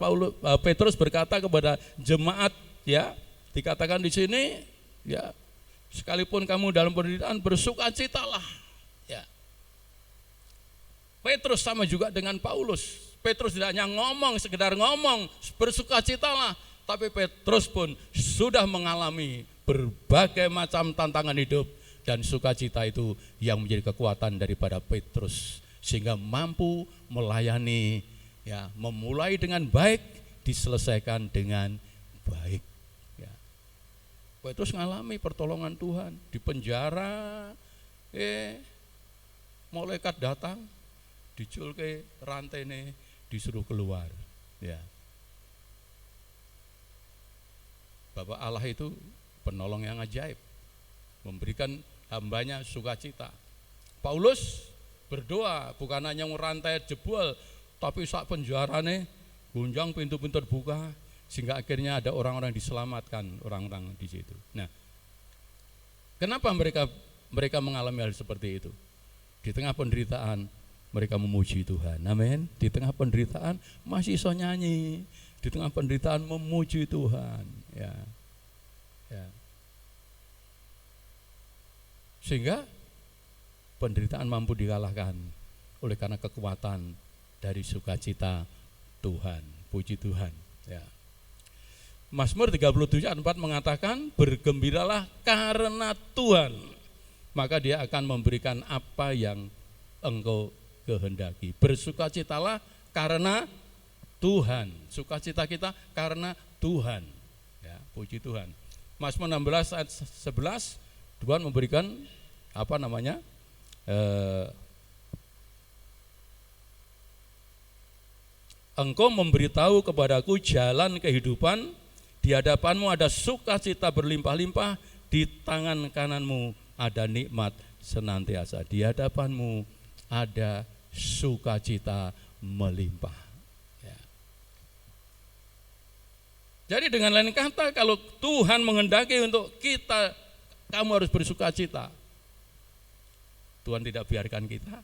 Petrus berkata kepada jemaat, ya, dikatakan di sini, ya, sekalipun kamu dalam penderitaan bersukacitalah. Ya. Petrus sama juga dengan Paulus. Petrus tidak hanya sekedar ngomong bersukacitalah, tapi Petrus pun sudah mengalami berbagai macam tantangan hidup, dan sukacita itu yang menjadi kekuatan daripada Petrus, sehingga mampu melayani, ya, memulai dengan baik, diselesaikan dengan baik. Ya. Petrus mengalami pertolongan Tuhan di penjara, malaikat datang, diculke rantene, disuruh keluar. Ya. Bapak Allah itu penolong yang ajaib, memberikan hambanya sukacita. Paulus berdoa, bukan hanya rantai jebol, tapi saat penjarane gunjang, pintu-pintu terbuka, sehingga akhirnya ada orang-orang diselamatkan, orang-orang di situ. Nah, kenapa mereka mengalami hal seperti itu? Di tengah penderitaan mereka memuji Tuhan. Amin. Di tengah penderitaan masih iso nyanyi, di tengah penderitaan memuji Tuhan. Ya. Ya. Sehingga penderitaan mampu dikalahkan oleh karena kekuatan dari sukacita Tuhan. Puji Tuhan. Ya. Mazmur 37:4 mengatakan, bergembiralah karena Tuhan, maka Dia akan memberikan apa yang engkau kehendaki. Bersukacitalah karena Tuhan. Sukacita kita karena Tuhan. Ya, puji Tuhan. Mazmur 16 ayat 11, Tuhan memberikan engkau memberitahu kepadaku jalan kehidupan, di hadapanmu ada sukacita berlimpah-limpah, di tangan kananmu ada nikmat senantiasa. Di hadapanmu ada sukacita melimpah. Ya. Jadi dengan lain kata, kalau Tuhan menghendaki untuk kita, kamu harus bersukacita, Tuhan tidak biarkan kita,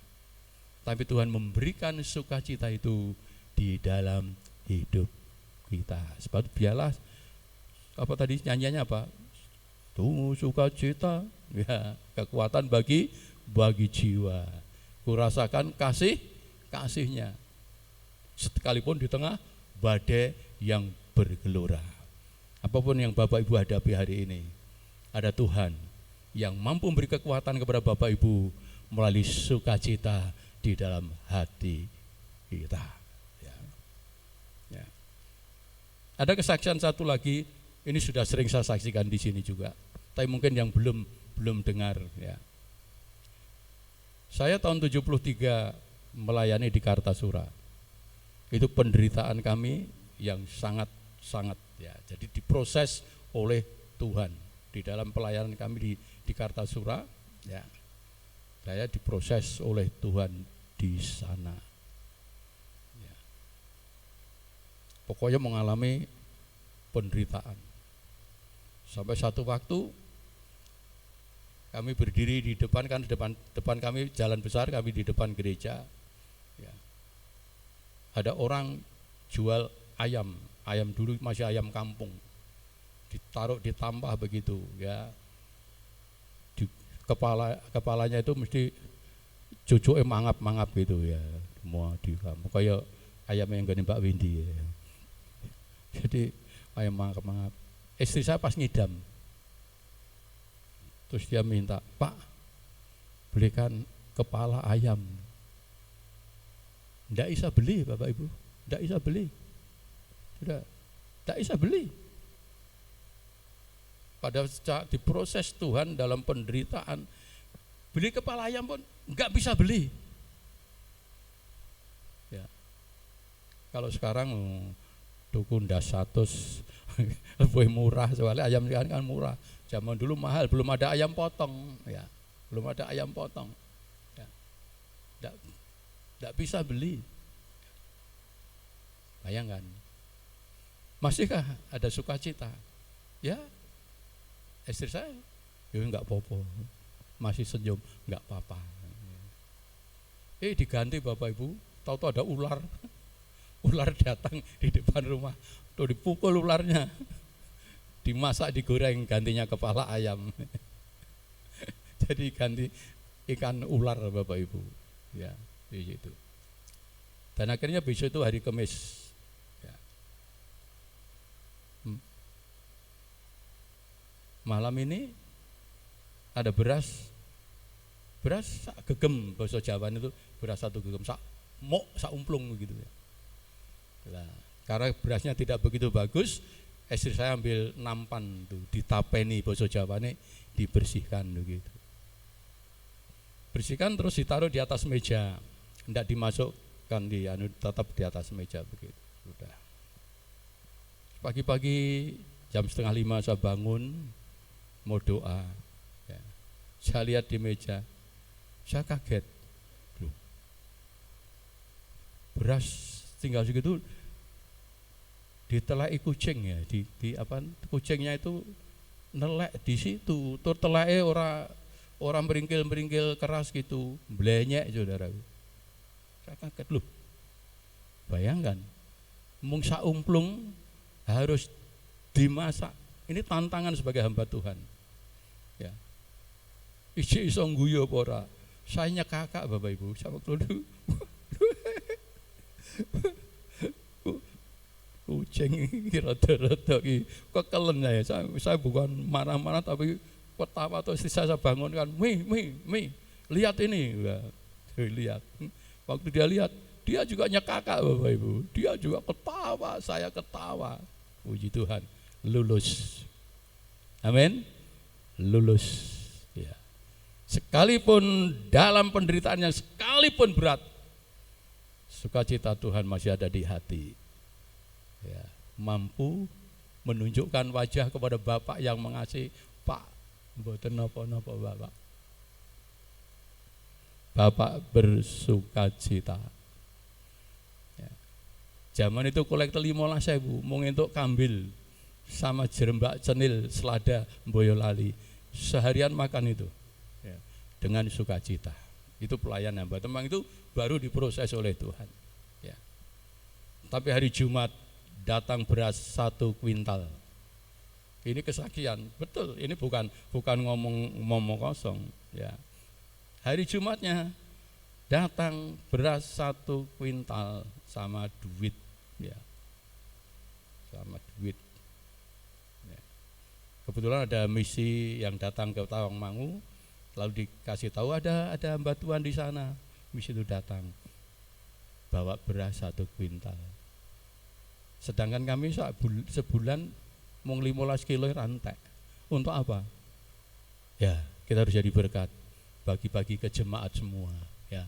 tapi Tuhan memberikan sukacita itu di dalam hidup kita. Sebab biarlah, apa tadi nyanyiannya apa? Tunggu sukacita, ya, kekuatan bagi jiwa. Kurasakan kasihnya, sekalipun di tengah badai yang bergelora. Apapun yang Bapak Ibu hadapi hari ini, ada Tuhan yang mampu memberi kekuatan kepada Bapak Ibu melalui sukacita di dalam hati kita. Ya. Ya. Ada kesaksian satu lagi, ini sudah sering saya saksikan di sini juga, tapi mungkin yang belum dengar. Ya. Saya tahun 73 melayani di Kartasura. Itu penderitaan kami yang sangat ya. Jadi diproses oleh Tuhan di dalam pelayanan kami di Kartasura. Ya. Saya diproses oleh Tuhan di sana. Ya. Pokoknya mengalami penderitaan. Sampai satu waktu kami berdiri di depan, kan depan kami jalan besar, kami di depan gereja. Ya. Ada orang jual ayam dulu masih ayam kampung, ditaruh ditampah begitu, ya. Di kepalanya itu mesti cucuke mangap gitu, ya, semua di kamu kayak ayam yang gini Mbak Windy, ya. Jadi ayam mangap. Istri saya pas ngidam, terus dia minta, Pak, belikan kepala ayam. Tidak bisa beli, Bapak Ibu, tidak bisa beli, sudah tidak bisa beli. Pada saat diproses Tuhan dalam penderitaan, beli kepala ayam pun nggak bisa beli. Ya. Kalau sekarang dukun 100 Lebih murah soalnya ayam kan murah. Zaman dulu mahal, belum ada ayam potong, ya, belum ada ayam potong, ya, tidak bisa beli. Bayangkan, masihkah ada sukacita? Ya, istri saya, ya nggak apa-apa, masih senyum, nggak apa-apa. Diganti Bapak Ibu, tahu-tahu ada ular, ular datang di depan rumah, tuh dipukul ularnya. Dimasak, digoreng, gantinya kepala ayam. Jadi ganti ikan ular Bapak Ibu, ya, di situ. Dan akhirnya besok itu hari Kamis, ya. Malam ini ada beras sak gegem, bahasa Jawa itu beras satu gegem, sak umplung gitu ya. Nah, karena berasnya tidak begitu bagus, istri saya ambil nampan tuh, ditapeni, bahasa Jawa ini dibersihkan begitu. Bersihkan terus ditaruh di atas meja, tidak dimasukkan tetap di atas meja begitu. Udah. Pagi-pagi jam 4:30 saya bangun mau doa. Ya. Saya lihat di meja, saya kaget. Loh, beras tinggal segitu ditelai kucing ya, di kucingnya itu nelek di situ, tur telai orang meringkil keras gitu, blenyek saudara. Saya kaget, loh, bayangkan, mung saumplung harus dimasak. Ini tantangan sebagai hamba Tuhan. Ya, iso ngguyu apa ora? Saya nyekakak Bapak Ibu, saya waktu itu kucing rada-rada kekelen ya. Saya bukan marah-marah tapi ketawa atau istri saya bangunkan, Mi, lihat ini. Ya, lihat. Waktu dia lihat, dia juga nyekakak Bapak Ibu. Dia juga ketawa, saya ketawa. Puji Tuhan, lulus. Amin. Lulus. Ya. Sekalipun dalam penderitaan yang sekalipun berat, sukacita Tuhan masih ada di hati. Ya, mampu menunjukkan wajah kepada Bapak yang mengasihi. Pak, mboten napa-napa Bapak. Bapak bersukacita. Ya. Zaman itu kolektor 15.000 mau ngentuk kambil sama jerembak cenil selada Boyolali. Seharian makan itu, ya, dengan sukacita. Itu pelayan hamba. Memang itu baru diproses oleh Tuhan. Ya. Tapi hari Jumat datang beras 1 kuintal. Ini kesaksian, betul. Ini bukan ngomong kosong. Ya. Hari Jumatnya datang beras 1 kuintal sama duit, ya, sama duit. Ya. Kebetulan ada misi yang datang ke Tawangmangu, lalu dikasih tahu ada hamba Tuhan di sana. Misi itu datang, bawa beras 1 kuintal. Sedangkan kami sebulan mau 15 kilo rantai. Untuk apa? Ya, kita harus jadi berkat, bagi-bagi ke jemaat semua. Ya,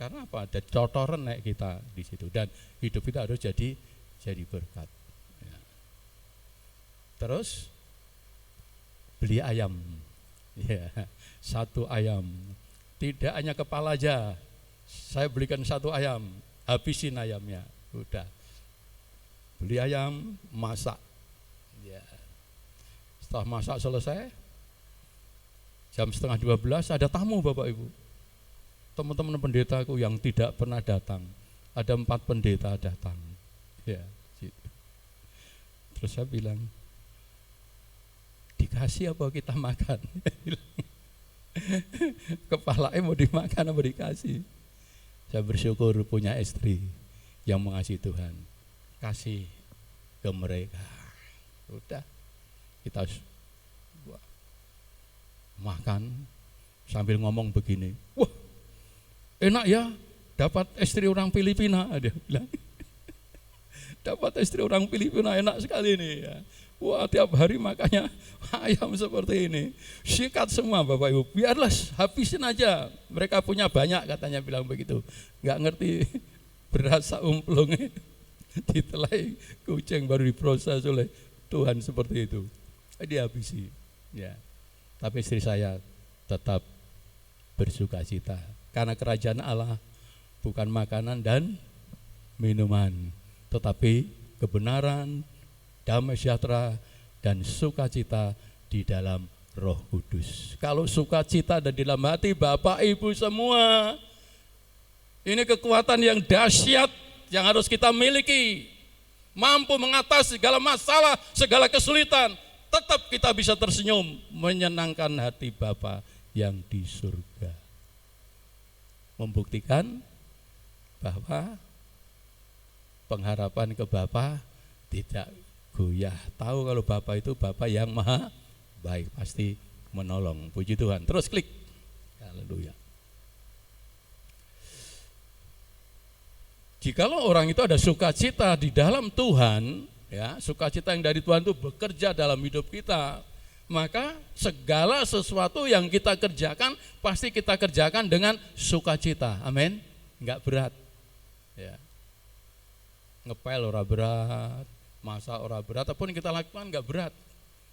karena apa? Ada cotoran naik kita di situ dan hidup kita harus jadi berkat. Ya. Terus beli ayam, ya, 1 ayam. Tidak hanya kepala aja, saya belikan 1 ayam, habisin ayamnya, udah. Beli ayam, masak. Ya. Setelah masak selesai, jam 11:30 ada tamu Bapak Ibu. Teman-teman pendetaku yang tidak pernah datang, ada 4 pendeta datang. Ya, gitu. Terus saya bilang, dikasih apa kita makan? Kepalanya mau dimakan apa dikasih? Saya bersyukur punya istri yang mengasihi Tuhan. Kasih ke mereka. Udah, kita makan sambil ngomong begini, wah enak ya, dapat istri orang Filipina, dia bilang. Dapat istri orang Filipina, enak sekali ini ya. Wah, tiap hari makannya ayam seperti ini. Sikat semua Bapak Ibu, biarlah habisin aja. Mereka punya banyak katanya, bilang begitu. Nggak ngerti berasa umplungnya ditelai kucing baru diproses oleh Tuhan seperti itu. Dihabisi. Ya. Tapi istri saya tetap bersukacita karena kerajaan Allah bukan makanan dan minuman, tetapi kebenaran, damai sejahtera, dan sukacita di dalam Roh Kudus. Kalau sukacita ada di dalam hati Bapak Ibu semua, ini kekuatan yang dahsyat yang harus kita miliki, mampu mengatasi segala masalah, segala kesulitan. Tetap kita bisa tersenyum, menyenangkan hati Bapa yang di surga. Membuktikan bahwa pengharapan ke Bapa tidak goyah. Tahu kalau Bapa itu Bapa yang maha baik, pasti menolong. Puji Tuhan. Terus klik. Haleluya. Jikalau orang itu ada sukacita di dalam Tuhan, ya, sukacita yang dari Tuhan itu bekerja dalam hidup kita, maka segala sesuatu yang kita kerjakan pasti kita kerjakan dengan sukacita. Amin. Enggak berat. Ya. Ngepel ora berat, masak ora berat, apapun yang kita lakukan enggak berat.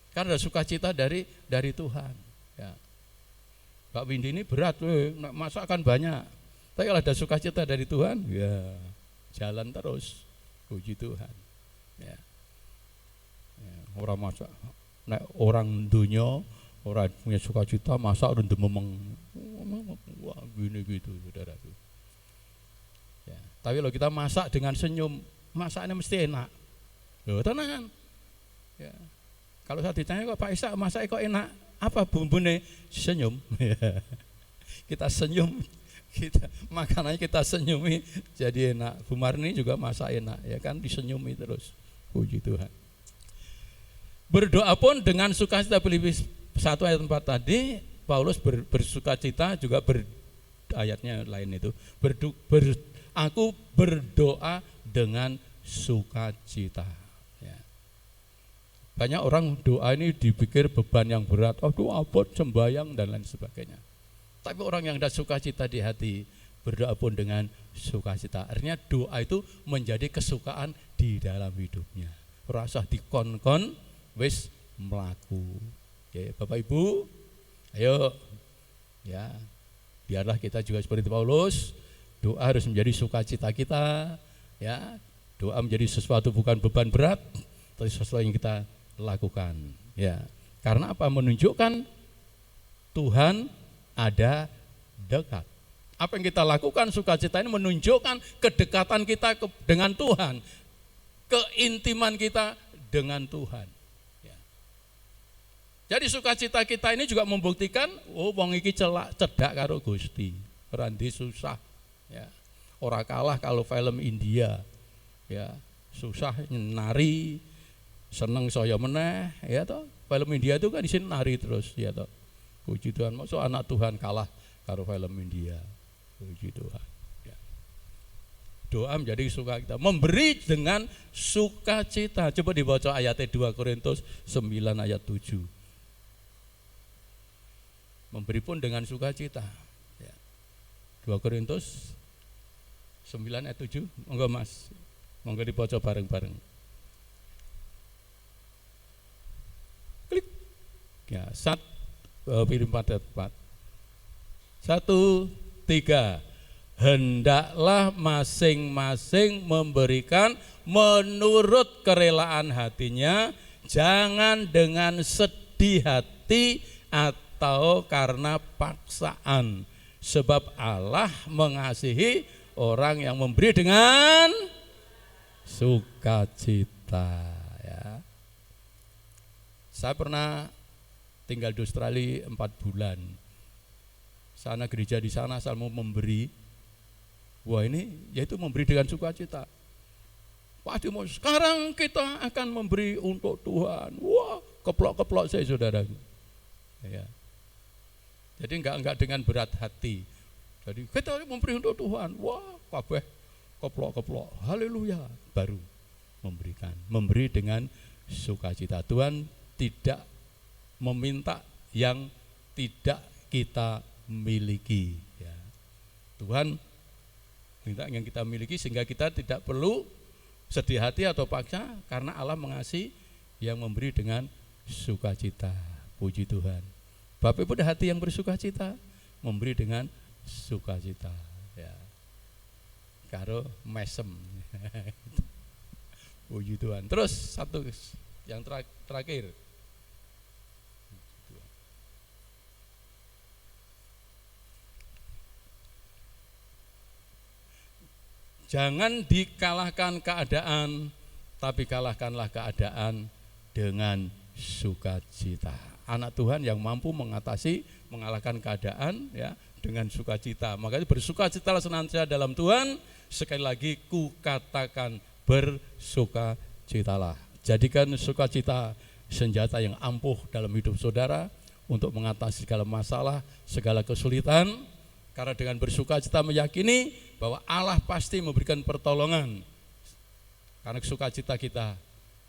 Karena ada sukacita dari Tuhan. Ya. Pak Windy ini berat, masak kan banyak. Tapi kalau ada sukacita dari Tuhan, ya jalan terus. Puji Tuhan. Ya. Ya, orang masak, nek orang dunia, orang punya sukacita masak udah memang, wah gini gitu, saudara. Ya, tapi kalau kita masak dengan senyum, masaknya mesti enak. Loh, tenang. Ya. Kalau saya ditanya kok Pak Isa masak kok enak, apa bumbunya? Senyum. Kita senyum, kita makanannya kita senyumi jadi enak. Bu Marni juga masak enak, ya kan, disenyumi terus. Puji Tuhan. Berdoa pun dengan sukacita, Filipi 1 ayat 4 tadi, Paulus bersukacita juga ayatnya lain itu. Aku berdoa dengan sukacita. Ya. Banyak orang doa ini dipikir beban yang berat, aduh abot sembahyang dan lain sebagainya. Tapi orang yang ada sukacita di hati, berdoa pun dengan sukacita. Artinya doa itu menjadi kesukaan di dalam hidupnya. Rasa dikon-kon wis melaku. Oke, Bapak Ibu, ayo ya, biarlah kita juga seperti Paulus, doa harus menjadi sukacita kita, ya. Doa menjadi sesuatu bukan beban berat, tapi sesuatu yang kita lakukan, ya. Karena apa? Menunjukkan Tuhan ada dekat. Apa yang kita lakukan sukacita ini menunjukkan kedekatan kita dengan Tuhan, keintiman kita dengan Tuhan. Jadi sukacita kita ini juga membuktikan, oh wong iki cedak karo Gusti, ora susah, ya. Ora kalah kalau film India, ya, susah nari, seneng saya meneh, ya toh. Film India itu kan di sini nari terus, ya toh. Puji Tuhan, maksud anak Tuhan kalah karo film India. Puji Tuhan. Ya. Doa menjadi sukacita, memberi dengan sukacita. Coba dibaca ayatnya 2 Korintus 9 ayat 7. Memberi pun dengan sukacita. Ya. 2 Korintus 9 ayat 7. Monggo Mas, monggo dibaca bareng-bareng. Klik. Ya, pilih 4 ayat 4. 1, 3. Hendaklah masing-masing memberikan menurut kerelaan hatinya, jangan dengan sedih hati atau karena paksaan, sebab Allah mengasihi orang yang memberi dengan sukacita, ya. Saya pernah tinggal di Australia 4 bulan. Sana gereja di sana asal mau memberi. Wah, ini yaitu memberi dengan sukacita. Pak Timo, sekarang kita akan memberi untuk Tuhan. Wah, keplok-keplok saya, saudara. Ya. Jadi enggak dengan berat hati. Jadi kita memberi untuk Tuhan. Wah, kabeh keplok-keplok. Haleluya. Baru memberikan. Memberi dengan sukacita. Tuhan tidak meminta yang tidak kita miliki, ya. Tuhan minta yang kita miliki sehingga kita tidak perlu sedih hati atau paksa, karena Allah mengasihi yang memberi dengan sukacita. Puji Tuhan. Bapak Ibu hati yang bersukacita, memberi dengan sukacita. Ya. Karo mesem. Puji Tuhan. Terus satu yang terakhir. Jangan dikalahkan keadaan, tapi kalahkanlah keadaan dengan sukacita. Anak Tuhan yang mampu mengalahkan keadaan ya dengan sukacita. Makanya bersukacitalah senantiasa dalam Tuhan. Sekali lagi ku katakan bersukacitalah. Jadikan sukacita senjata yang ampuh dalam hidup saudara untuk mengatasi segala masalah, segala kesulitan. Karena dengan bersukacita meyakini bahwa Allah pasti memberikan pertolongan. Karena sukacita kita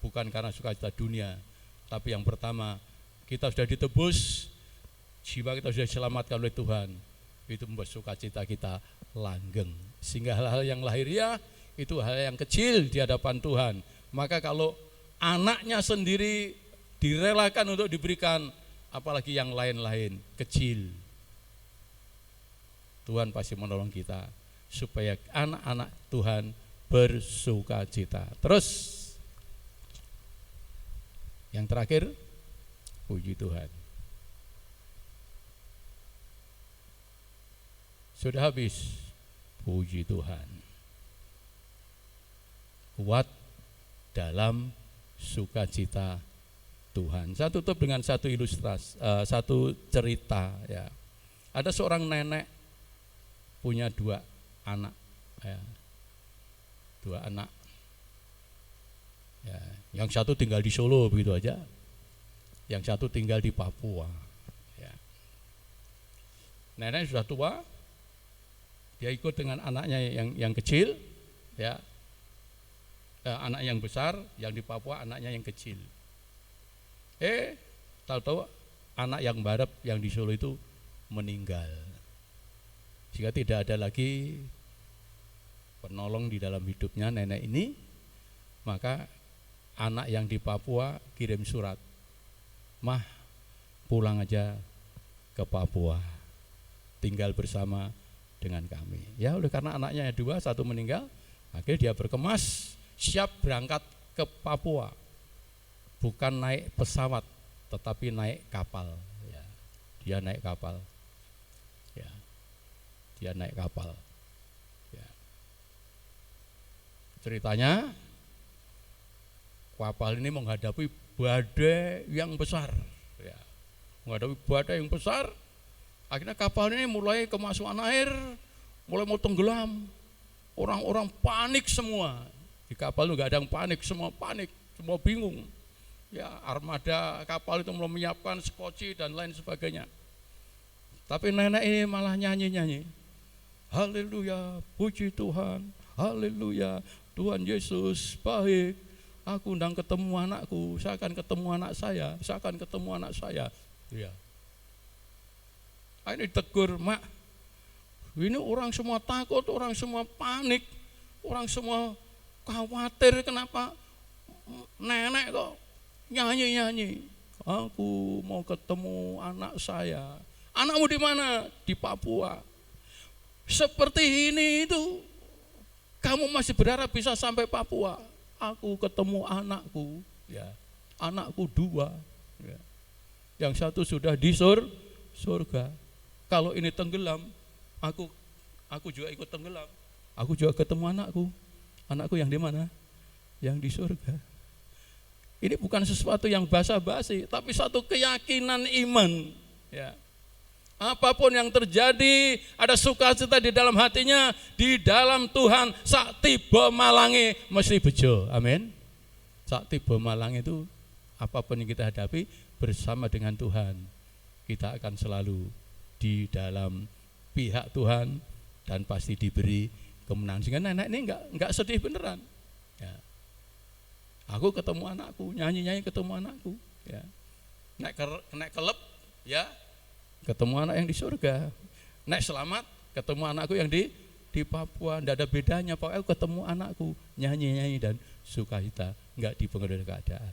bukan karena sukacita dunia, tapi yang pertama kita sudah ditebus, jiwa kita sudah diselamatkan oleh Tuhan. Itu membuat sukacita kita langgeng. Sehingga hal-hal yang lahiriah itu hal yang kecil di hadapan Tuhan. Maka kalau anaknya sendiri direlakan untuk diberikan, apalagi yang lain-lain kecil, Tuhan pasti menolong kita supaya anak-anak Tuhan bersukacita. Terus yang terakhir, puji Tuhan. Sudah habis, puji Tuhan. Kuat dalam sukacita Tuhan. Saya tutup dengan satu ilustrasi, satu cerita ya. Ada seorang nenek punya dua anak ya. Dua anak ya. Yang satu tinggal di Solo begitu aja, yang satu tinggal di Papua ya. Nenek sudah tua, dia ikut dengan anaknya yang kecil ya. Anak yang besar yang di Papua, anaknya yang kecil. Tahu-tahu anak yang barep yang di Solo itu meninggal. Jika tidak ada lagi penolong di dalam hidupnya nenek ini, maka anak yang di Papua kirim surat, "Mah, pulang aja ke Papua, tinggal bersama dengan kami." Ya, oleh karena anaknya dua, satu meninggal, akhirnya dia berkemas, siap berangkat ke Papua. Bukan naik pesawat, tetapi naik kapal. Ya, dia naik kapal. Ya. Dia naik kapal ya. Ceritanya kapal ini menghadapi badai yang besar ya. Menghadapi badai yang besar, akhirnya kapal ini mulai kemasukan air, mulai mau tenggelam. Orang-orang panik semua. Di kapal itu gak ada yang panik, semua panik, semua bingung ya. Armada kapal itu mulai menyiapkan skoci dan lain sebagainya. Tapi nenek ini malah nyanyi-nyanyi, haleluya, puji Tuhan, haleluya, Tuhan Yesus baik. Aku undang ketemu anakku, saya akan ketemu anak saya, saya akan ketemu anak saya. Ya. Ini ditegur, "Mak, ini orang semua takut, orang semua panik, orang semua khawatir, kenapa nenek kok nyanyi-nyanyi? Aku mau ketemu anak saya." "Anakmu di mana?" "Di Papua." "Seperti ini itu kamu masih berharap bisa sampai Papua?" "Aku ketemu anakku ya, anakku dua ya. Yang satu sudah di surga. Kalau ini tenggelam, aku juga ikut tenggelam. Aku juga ketemu anakku. Anakku yang di mana? Yang di surga." Ini bukan sesuatu yang basa-basi, tapi satu keyakinan iman ya. Apapun yang terjadi, ada sukacita di dalam hatinya, di dalam Tuhan. Sak tiba malange mesti bejo. Amin. Sak tiba malang itu apapun yang kita hadapi bersama dengan Tuhan, kita akan selalu di dalam pihak Tuhan dan pasti diberi kemenangan. Sehingga nenek ini enggak sedih beneran. Ya. Aku ketemu anakku, nyanyi-nyanyi ketemu anakku. Ya. Naik kelep, ya. Ketemu anak yang di surga. Naik selamat, ketemu anakku yang di Papua. Tidak ada bedanya, pokoknya aku ketemu anakku, nyanyi-nyanyi dan sukacita, enggak dipengaruhi keadaan.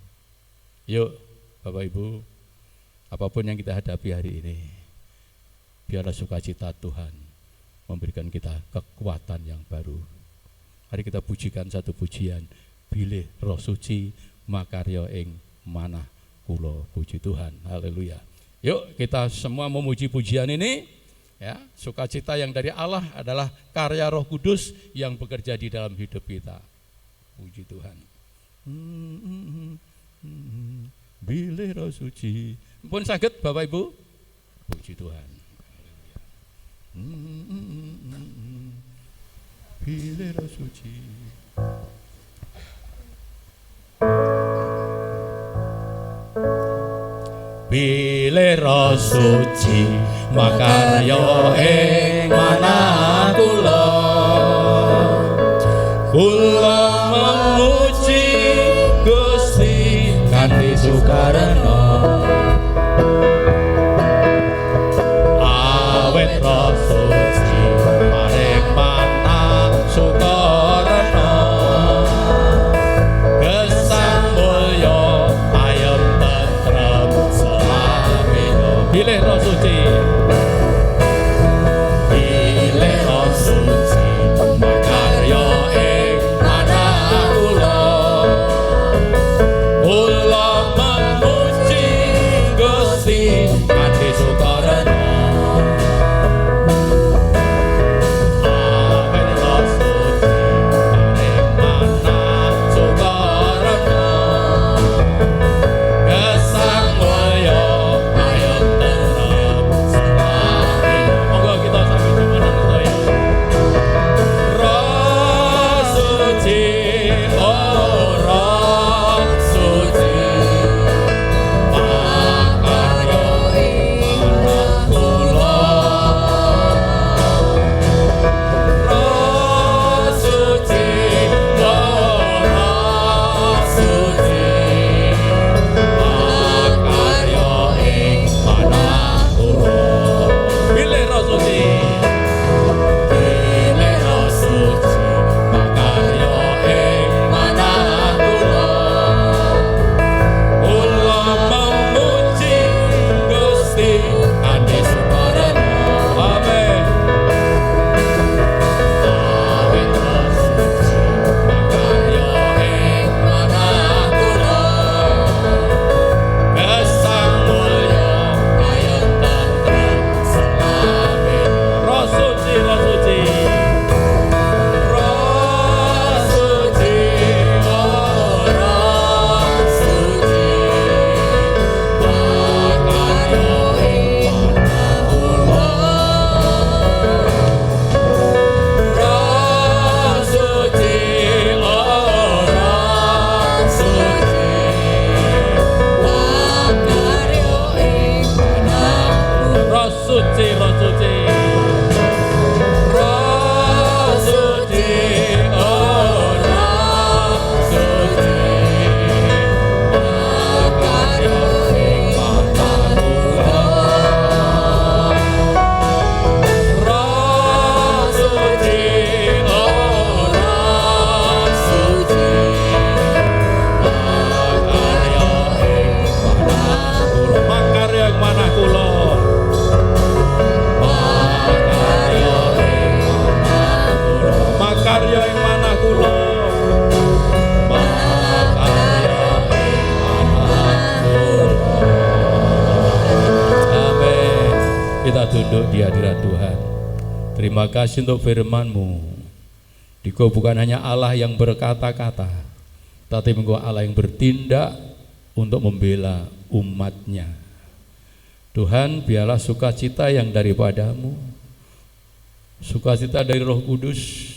Yuk Bapak Ibu, apapun yang kita hadapi hari ini, biarlah sukacita Tuhan memberikan kita kekuatan yang baru. Mari kita pujikan satu pujian, bilih Roh Suci makarya ing manah kula. Puji Tuhan, haleluya. Yuk kita semua memuji pujian ini ya. Sukacita yang dari Allah adalah karya Roh Kudus yang bekerja di dalam hidup kita. Puji Tuhan. Bilih Roh Suci. Pun saged Bapak Ibu. Puji Tuhan. Bilih Roh Suci. Bilih Roh Suci makarya ing manah kula. Kula memuji Gusti kanthi sukarena. Awet Roh Suci maring manah sukarena. Gesang mulya ayem tentrem selawina. Bilih Roh Suci. Bilih Roh Suci makarya ing manah kula. Kula memuji Gusti kanthi sukarena. Awet Roh Suci maring manah sukarena. Gesang mulya ayem tentrem selawina. Monggo kita sami jumeneng sedaya. Roh Suci, oh Roh Suci, makarya ing manah kula. Roh Suci, oh Roh Suci, makarya ing manah kula. Bilih Roh Suci. Bilih Roh Suci makarya ing manah kula. Kula memuji Gusti kanthi sukarena. Amin. Awet Roh Suci makarya ing manah kula. Gesang mulya ayem tentrem selawina. Roh Suci, Roh Suci. Roh Suci, oh Roh Suci, makarya ing manah kula. Roh Suci, oh Roh Suci, makarya ing manah kula. Roh Suci, Roh Suci. Roh Suci, oh Roh Suci, makarya ing manah kula. Roh Suci, oh Roh Suci, makarya ing manah kula. Makarya ing manah kula. Makarya ing manah kula. Makarya ing manah kula. Makarya ing manah kula. Amin. Kita tunduk di hadirat Tuhan. Terima kasih untuk firman-Mu. Dikau bukan hanya Allah yang berkata-kata, tapi Engkau Allah yang bertindak untuk membela umat-Nya. Tuhan, biarlah sukacita yang daripada-Mu, sukacita dari Roh Kudus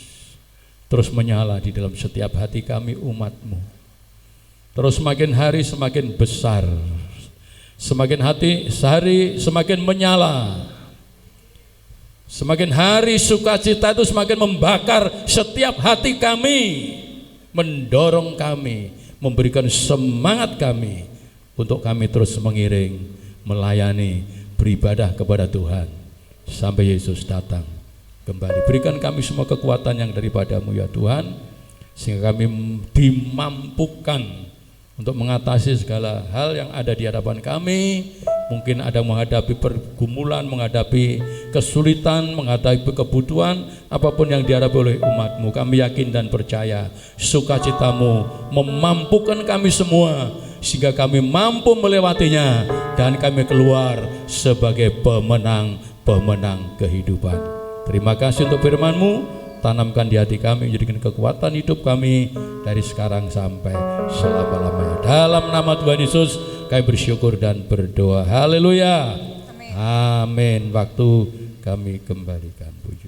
terus menyala di dalam setiap hati kami umat-Mu. Terus semakin hari semakin besar, semakin hari semakin menyala. Semakin hari sukacita itu semakin membakar setiap hati kami, mendorong kami, memberikan semangat kami untuk kami terus mengiring, melayani, beribadah kepada Tuhan sampai Yesus datang kembali. Berikan kami semua kekuatan yang daripada-Mu ya Tuhan, sehingga kami dimampukan untuk mengatasi segala hal yang ada di hadapan kami. Mungkin ada menghadapi pergumulan, menghadapi kesulitan, menghadapi kebutuhan, apapun yang dihadapi oleh umat-Mu. Kami yakin dan percaya sukacita-Mu memampukan kami semua, sehingga kami mampu melewatinya dan kami keluar sebagai pemenang kehidupan. Terima kasih untuk firman-Mu, tanamkan di hati kami, menjadikan kekuatan hidup kami dari sekarang sampai selama-lamanya. Dalam nama Tuhan Yesus kami bersyukur dan berdoa. Haleluya. Amin. Waktu kami kembalikan puji.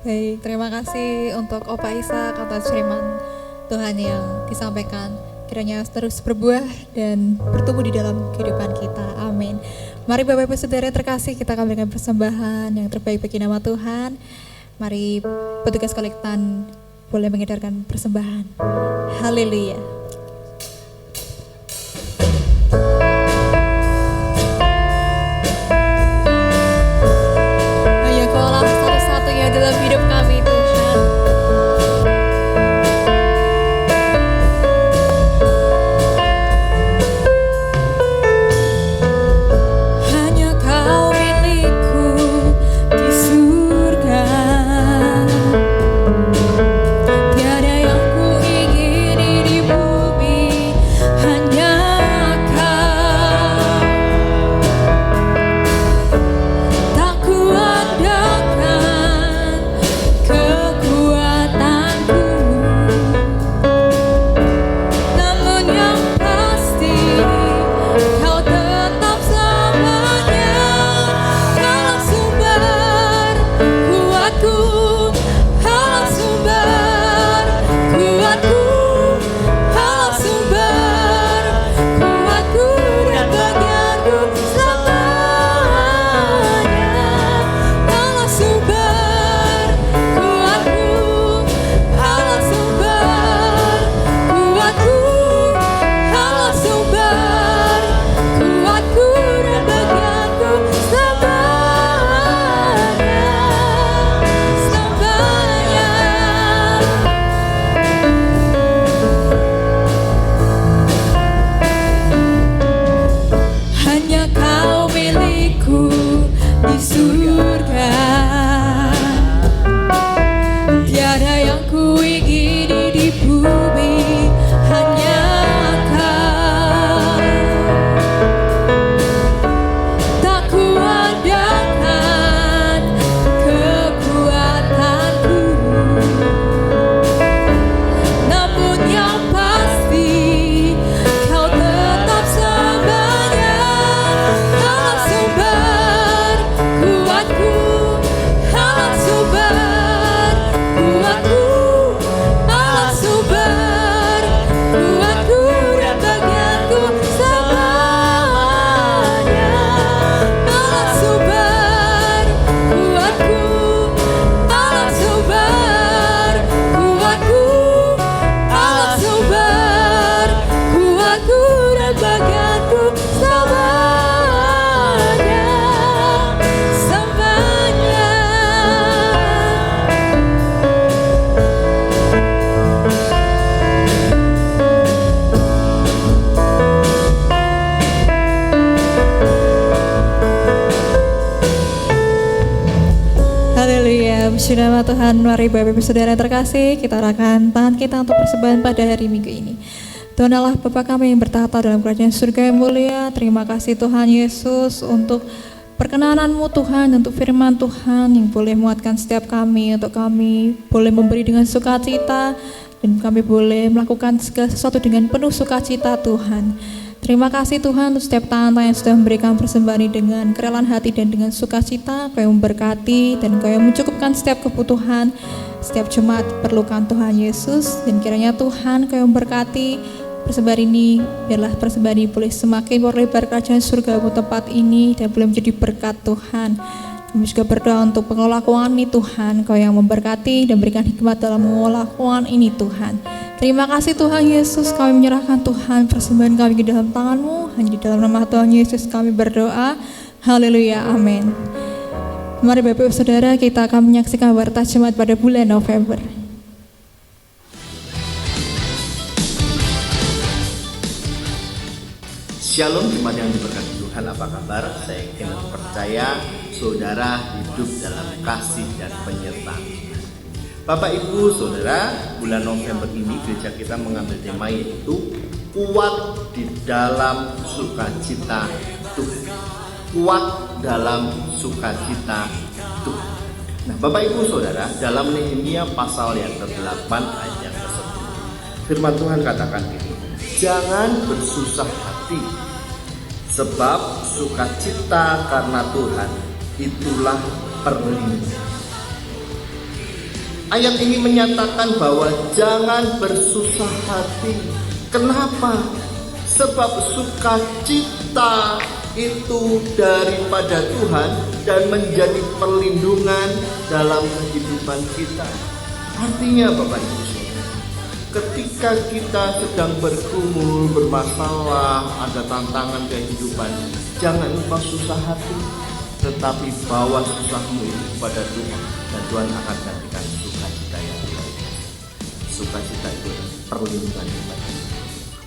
Baik, terima kasih untuk Opa Ishak atas firman Tuhan yang disampaikan. Kiranya terus berbuah dan bertumbuh di dalam kehidupan kita. Amin. Mari Bapak Ibu Saudara terkasih, kita akan berikan persembahan yang terbaik bagi nama Tuhan. Mari petugas kolektan boleh mengedarkan persembahan. Haleluya. Hanya Kaulah satu-satunya dalam hidup kami, Tuhan. Hanya Kau milikku di surga. Tiada yang kuingini di bumi, hanya Kau. Tak kuandalkan kekuatanku, namun yang pasti Kau tetap selamanya. Kaulah sumber kuatku, Kaulah sumber kuatku, Kaulah sumber kuatku dan bagianku selamanya. Kaulah sumber kuatku, Kaulah sumber kuatku, Kaulah sumber kuatku dan bagianku selamanya. Hanya Kau milikku di surga. Tiada yang kuingini di bumi, hanya Kau. Tak kuandalkan kekuatanku, namun yang pasti Kau tetap selamanya. Kaulah sumber kuatku, Kaulah sumber kuatku, Kaulah sumber kuatku dan bagianku selamanya. Kaulah sumber kuatku, Kaulah sumber kuatku, Kaulah sumber kuatku dan bagianku selamanya. Selamanya. Haleluya, puji nama Tuhan. Mari Bapak Ibu Saudara terkasih, kita arahkan tangan kita untuk persembahan pada hari Minggu ini. Tuhan Allah Bapa kami yang bertahta dalam kerajaan surga yang mulia, terima kasih Tuhan Yesus untuk perkenanan-Mu Tuhan, untuk firman Tuhan yang boleh menguatkan setiap kami, untuk kami boleh memberi dengan sukacita dan kami boleh melakukan segala sesuatu dengan penuh sukacita Tuhan. Terima kasih Tuhan untuk setiap tangan yang sudah memberikan persembahan ini dengan kerelaan hati dan dengan sukacita. Kau yang memberkati dan Kau yang mencukupkan setiap kebutuhan setiap jemaat perlukan Tuhan Yesus. Dan kiranya Tuhan Kau yang memberkati persembahan ini, biarlah persembahan ini boleh semakin berlebar kerajaan surga-Mu tempat ini dan boleh menjadi berkat Tuhan. Kami juga berdoa untuk pengelola keuangan ini Tuhan, Kau yang memberkati dan berikan hikmat dalam mengelola keuangan ini Tuhan. Terima kasih Tuhan Yesus, kami menyerahkan Tuhan persembahan kami ke dalam tangan-Mu. Hanya di dalam nama Tuhan Yesus kami berdoa. Haleluya, amin. Mari Bapak Ibu Saudara, kita akan menyaksikan warta jemaat pada bulan November. Shalom jemaat yang diberkati Tuhan, apa kabar? Saya yakin dan percaya saudara hidup dalam kasih dan penyertaan. Bapak Ibu Saudara, bulan November ini gereja kita mengambil tema yaitu kuat di dalam sukacita Tuhan. Kuat dalam sukacita Tuhan. Nah, Bapak Ibu Saudara, dalam Nehemia pasal yang ke-8 ayat yang ke-10, firman Tuhan katakan ini, jangan bersusah hati, sebab sukacita karena Tuhan itulah perlindungan. Ayat ini menyatakan bahwa jangan bersusah hati. Kenapa? Sebab sukacita itu daripada Tuhan dan menjadi perlindungan dalam kehidupan kita. Artinya Bapak Ibu, ketika kita sedang bergumul, bermasalah, ada tantangan kehidupan, jangan lupa susah hati, tetapi bawa susahmu itu kepada Tuhan, dan Tuhan akan gantikan sukacita yang luar biasa. Sukacita itu perlindungan kita.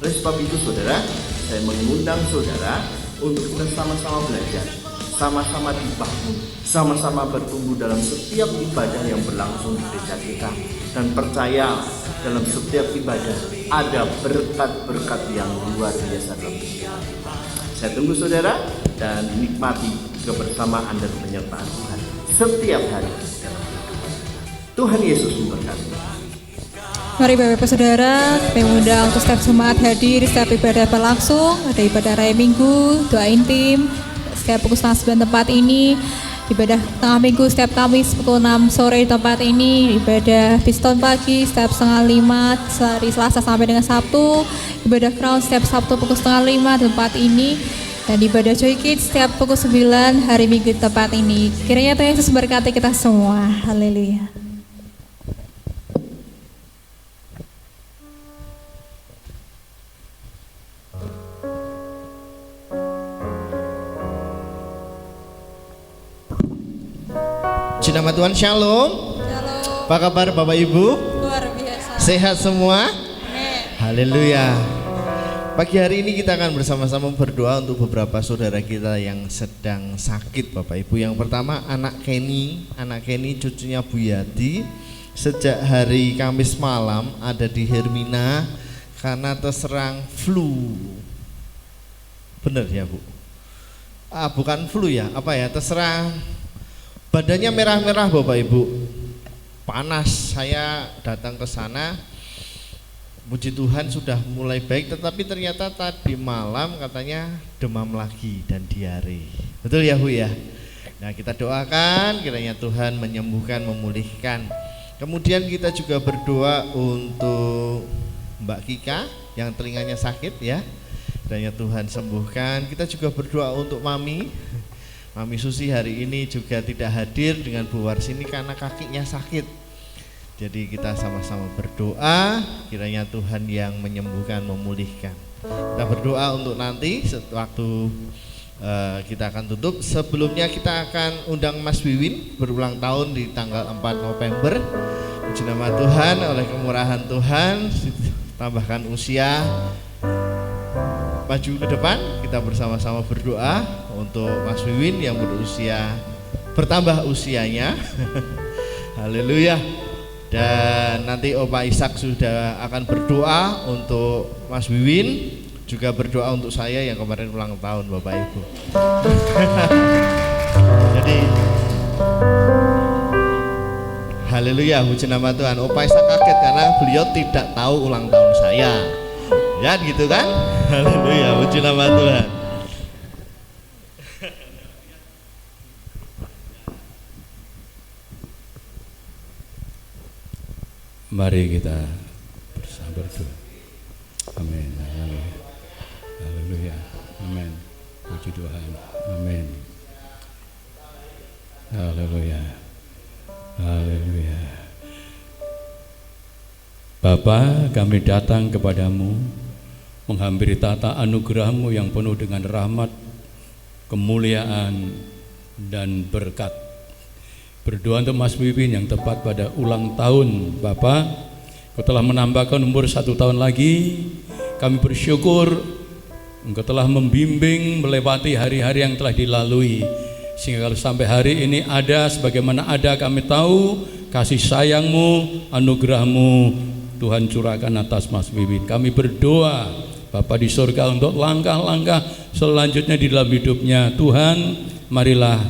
Oleh sebab itu Saudara, saya mengundang Saudara untuk kita sama-sama belajar, sama-sama dibangun, sama-sama bertumbuh dalam setiap ibadah yang berlangsung di gereja kita. Dan percaya dalam setiap ibadah ada berkat-berkat yang luar biasa dalam kehidupan kita. Saya tunggu Saudara dan nikmati kebersamaan dan penyertaan Tuhan setiap hari dalam kehidupan kita. Tuhan Yesus memberkati. Mari Bapak Ibu Saudara, saya mengundang untuk setiap jemaat hadir setiap ibadah berlangsung. Ada ibadah raya minggu, doa intim, setiap pukul 9 tempat ini. Ibadah tengah minggu setiap Kamis pukul 6 sore di tempat ini. Ibadah Piston pagi setiap setengah 5 dari Selasa sampai dengan Sabtu. Ibadah Crown setiap Sabtu pukul setengah 5 di tempat ini. Dan ibadah Joy Kids setiap pukul 9 hari Minggu di tempat ini. Kiranya Tuhan Yesus berkati kita semua. Haleluya. Puji nama Tuhan, shalom. Shalom. Apa kabar Bapak Ibu? Luar biasa. Sehat semua? Amin. Haleluya. Pagi hari ini kita akan bersama-sama berdoa untuk beberapa saudara kita yang sedang sakit Bapak Ibu. Yang pertama anak Kenny cucunya Bu Yati. Sejak hari Kamis malam ada di Hermina karena terserang flu. Benar ya Bu? Bukan flu ya, apa ya, terserang badannya merah-merah Bapak Ibu, panas. Saya datang ke sana, puji Tuhan sudah mulai baik, tetapi ternyata tadi malam katanya demam lagi dan diare. Betul ya Bu ya? Nah kita doakan kiranya Tuhan menyembuhkan, memulihkan. Kemudian kita juga berdoa untuk Mbak Kika yang telinganya sakit ya, kiranya Tuhan sembuhkan. Kita juga berdoa untuk Mami Susi hari ini juga tidak hadir dengan Bu Warsini karena kakinya sakit. Jadi kita sama-sama berdoa kiranya Tuhan yang menyembuhkan, memulihkan. Kita berdoa untuk nanti waktu kita akan tutup. Sebelumnya kita akan undang Mas Wiwin berulang tahun di tanggal 4 November. Puji nama Tuhan, oleh kemurahan Tuhan tambahkan usia, maju ke depan. Kita bersama-sama berdoa untuk Mas Wiwin yang berusia bertambah usianya. Haleluya. Dan nanti Opa Ishak sudah akan berdoa untuk Mas Wiwin, juga berdoa untuk saya yang kemarin ulang tahun Bapak Ibu. Jadi haleluya, puji nama Tuhan. Opa Ishak kaget karena beliau tidak tahu ulang tahun saya. Ya gitu kan? Haleluya, puji nama Tuhan. Mari kita bersama berdoa. Amin. Haleluya. Amin. Puji Tuhan. Amin. Haleluya. Haleluya. Bapa, kami datang kepadamu menghampiri tata anugerah-Mu yang penuh dengan rahmat, kemuliaan, dan berkat Berdoa untuk Mas Wiwin yang tepat pada ulang tahun Bapak. Engkau telah menambahkan umur 1 tahun lagi. Kami bersyukur Engkau telah membimbing melewati hari-hari yang telah dilalui, sehingga kalau sampai hari ini ada, sebagaimana ada, kami tahu kasih sayang-Mu, anugerah-Mu Tuhan curahkan atas Mas Wiwin. Kami berdoa Bapa di surga untuk langkah-langkah selanjutnya di dalam hidupnya. Tuhan, marilah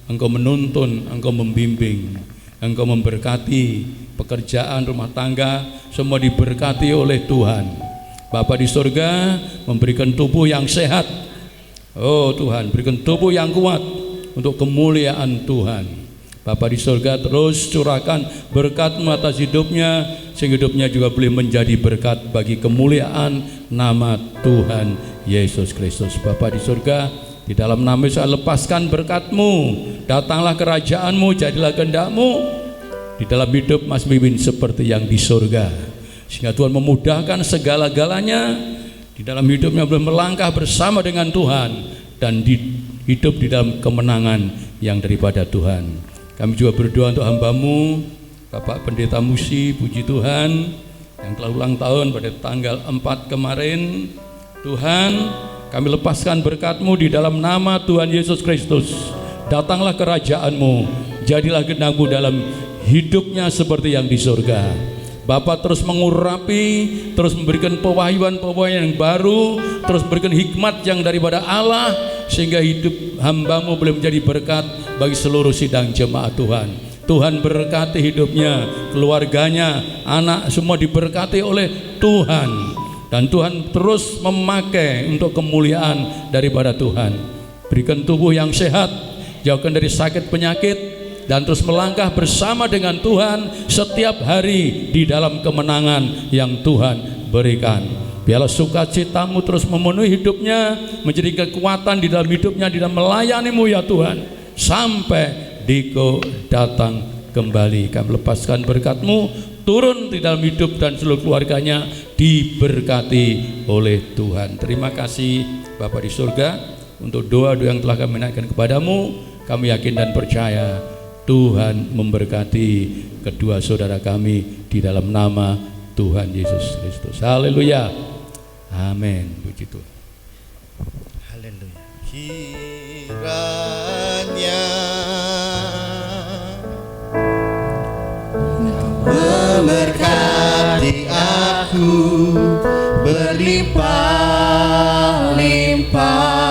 Engkau menuntun, Engkau membimbing, Engkau memberkati pekerjaan rumah tangga, semua diberkati oleh Tuhan. Bapa di surga, memberikan tubuh yang sehat. Oh Tuhan, berikan tubuh yang kuat untuk kemuliaan Tuhan. Bapa di surga, terus curahkan berkat-Mu atas hidupnya, sehingga hidupnya juga boleh menjadi berkat bagi kemuliaan nama Tuhan Yesus Kristus. Bapa di surga, di dalam nama Yesus saya lepaskan berkat-Mu. Datanglah kerajaan-Mu, jadilah kehendak-Mu di dalam hidup Mas Wiwin seperti yang di surga, sehingga Tuhan memudahkan segala-galanya di dalam hidupnya, boleh melangkah bersama dengan Tuhan dan hidup di dalam kemenangan yang daripada Tuhan. Kami juga berdoa untuk hamba-Mu Bapak Pendeta Musi, puji Tuhan, yang telah ulang tahun pada tanggal 4 kemarin. Tuhan, kami lepaskan berkat-Mu di dalam nama Tuhan Yesus Kristus. Datanglah kerajaan-Mu, jadilah kehendak-Mu dalam hidupnya seperti yang di surga. Bapak terus mengurapi, terus memberikan pewahyuan-pewahyuan yang baru, terus memberikan hikmat yang daripada Allah, sehingga hidup hamba-Mu boleh menjadi berkat bagi seluruh sidang jemaat Tuhan. Tuhan berkati hidupnya, keluarganya, anak, semua diberkati oleh Tuhan. Dan Tuhan terus memakai untuk kemuliaan daripada Tuhan. Berikan tubuh yang sehat, jauhkan dari sakit penyakit, dan terus melangkah bersama dengan Tuhan setiap hari di dalam kemenangan yang Tuhan berikan. Biarlah sukacita-Mu terus memenuhi hidupnya, menjadi kekuatan di dalam hidupnya, di dalam melayani-Mu ya Tuhan, sampai Diko datang kembali. Kami lepaskan berkat-Mu turun di dalam hidup dan seluruh keluarganya, diberkati oleh Tuhan. Terima kasih Bapa di surga untuk doa-doa yang telah kami naikkan kepadamu. Kami yakin dan percaya Tuhan memberkati kedua saudara kami di dalam nama Tuhan Yesus Kristus. Haleluya. Amin. Puji Tuhan. Haleluya. Kiranya memberkati aku berlimpah-limpah.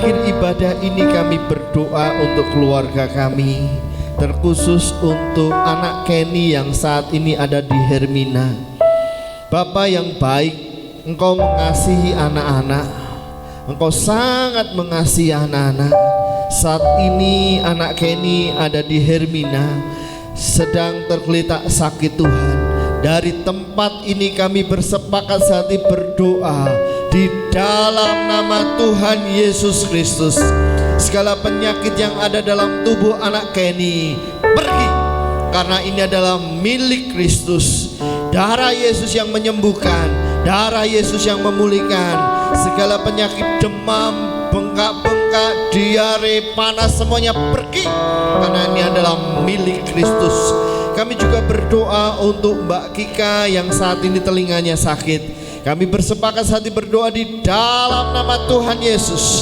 akhir ibadah ini kami berdoa untuk keluarga kami, terkhusus untuk anak Kenny yang saat ini ada di Hermina. Bapa yang baik, Engkau mengasihi anak-anak, Engkau sangat mengasihi anak-anak. Saat ini anak Kenny ada di Hermina, sedang tergeletak sakit Tuhan. Dari tempat ini kami bersepakat saat ini berdoa di dalam nama Tuhan Yesus Kristus. Segala penyakit yang ada dalam tubuh anak Kenny pergi, karena ini adalah milik Kristus. Darah Yesus yang menyembuhkan, darah Yesus yang memulihkan. Segala penyakit demam, bengkak-bengkak, diare, panas, semuanya pergi, karena ini adalah milik Kristus. Kami juga berdoa untuk Mbak Kika yang saat ini telinganya sakit. Kami bersepakat saat ini berdoa di dalam nama Tuhan Yesus.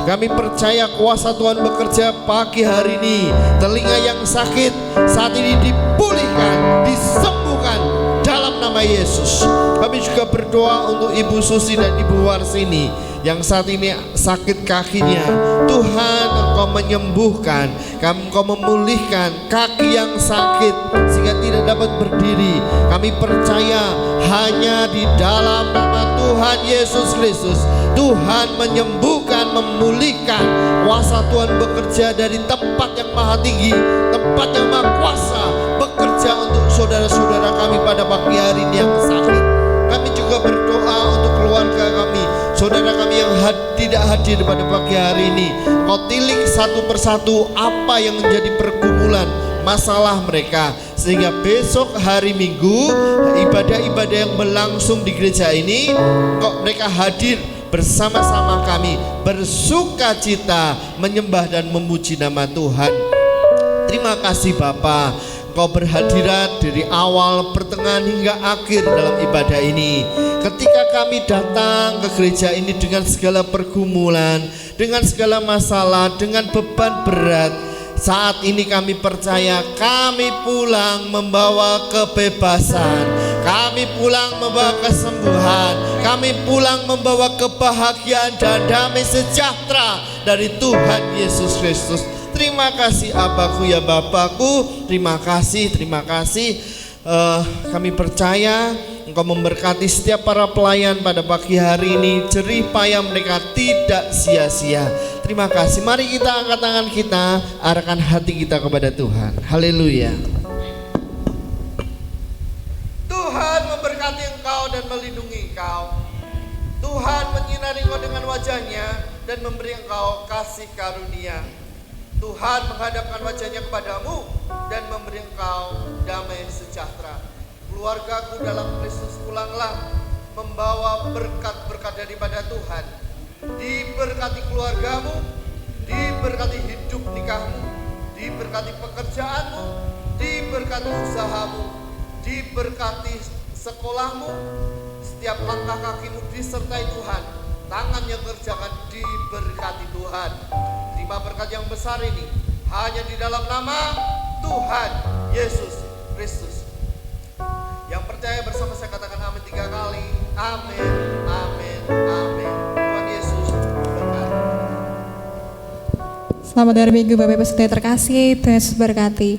Kami percaya kuasa Tuhan bekerja pagi hari ini. Telinga yang sakit saat ini dipulihkan, disembuhkan dalam nama Yesus. Kami juga berdoa untuk Ibu Susi dan Ibu Warsini yang saat ini sakit kakinya. Tuhan, Engkau menyembuhkan, Engkau memulihkan kaki yang sakit sehingga tidak dapat berdiri. Kami percaya hanya di dalam nama Tuhan Yesus Kristus, Tuhan menyembuhkan, memulihkan. Kuasa Tuhan bekerja dari tempat yang maha tinggi, tempat yang maha kuasa, bekerja untuk saudara-saudara kami pada pagi hari ini yang sakit. Kami juga berdoa untuk keluarga kami, saudara kami yang tidak hadir pada pagi hari ini. Kau tilik satu persatu apa yang menjadi pergumulan masalah mereka, sehingga besok hari Minggu ibadah-ibadah yang berlangsung di gereja ini mereka hadir bersama-sama kami, bersuka cita menyembah dan memuji nama Tuhan. Terima kasih Bapa, Engkau berhadirat dari awal, pertengahan hingga akhir dalam ibadah ini. Ketika kami datang ke gereja ini dengan segala pergumulan, dengan segala masalah, dengan beban berat, saat ini kami percaya kami pulang membawa kebebasan, kami pulang membawa kesembuhan, kami pulang membawa kebahagiaan dan damai sejahtera dari Tuhan Yesus Kristus. Terima kasih Abaku ya Bapakku, terima kasih. Kami percaya Engkau memberkati setiap para pelayan pada pagi hari ini, jerih payah mereka tidak sia-sia. Terima kasih. Mari kita angkat tangan kita, arahkan hati kita kepada Tuhan. Haleluya. Tuhan memberkati engkau dan melindungi engkau. Tuhan menyinari engkau dengan wajahnya dan memberi engkau kasih karunia. Tuhan menghadapkan wajahnya kepadamu dan memberi engkau damai sejahtera. Keluargaku dalam Kristus pulanglah membawa berkat-berkat daripada Tuhan. Diberkati keluargamu, diberkati hidup nikahmu, diberkati pekerjaanmu, diberkati usahamu, diberkati sekolahmu. Setiap langkah kakimu disertai Tuhan, tangan yang kerjakan diberkati Tuhan. Terima berkat yang besar ini hanya di dalam nama Tuhan Yesus Kristus. Yang percaya bersama saya katakan amin 3 kali. Amin, amin, amin. Tuhan Yesus berkati. Selamat hari Minggu Bapak Ibu saudara terkasih, Tuhan Yesus berkati.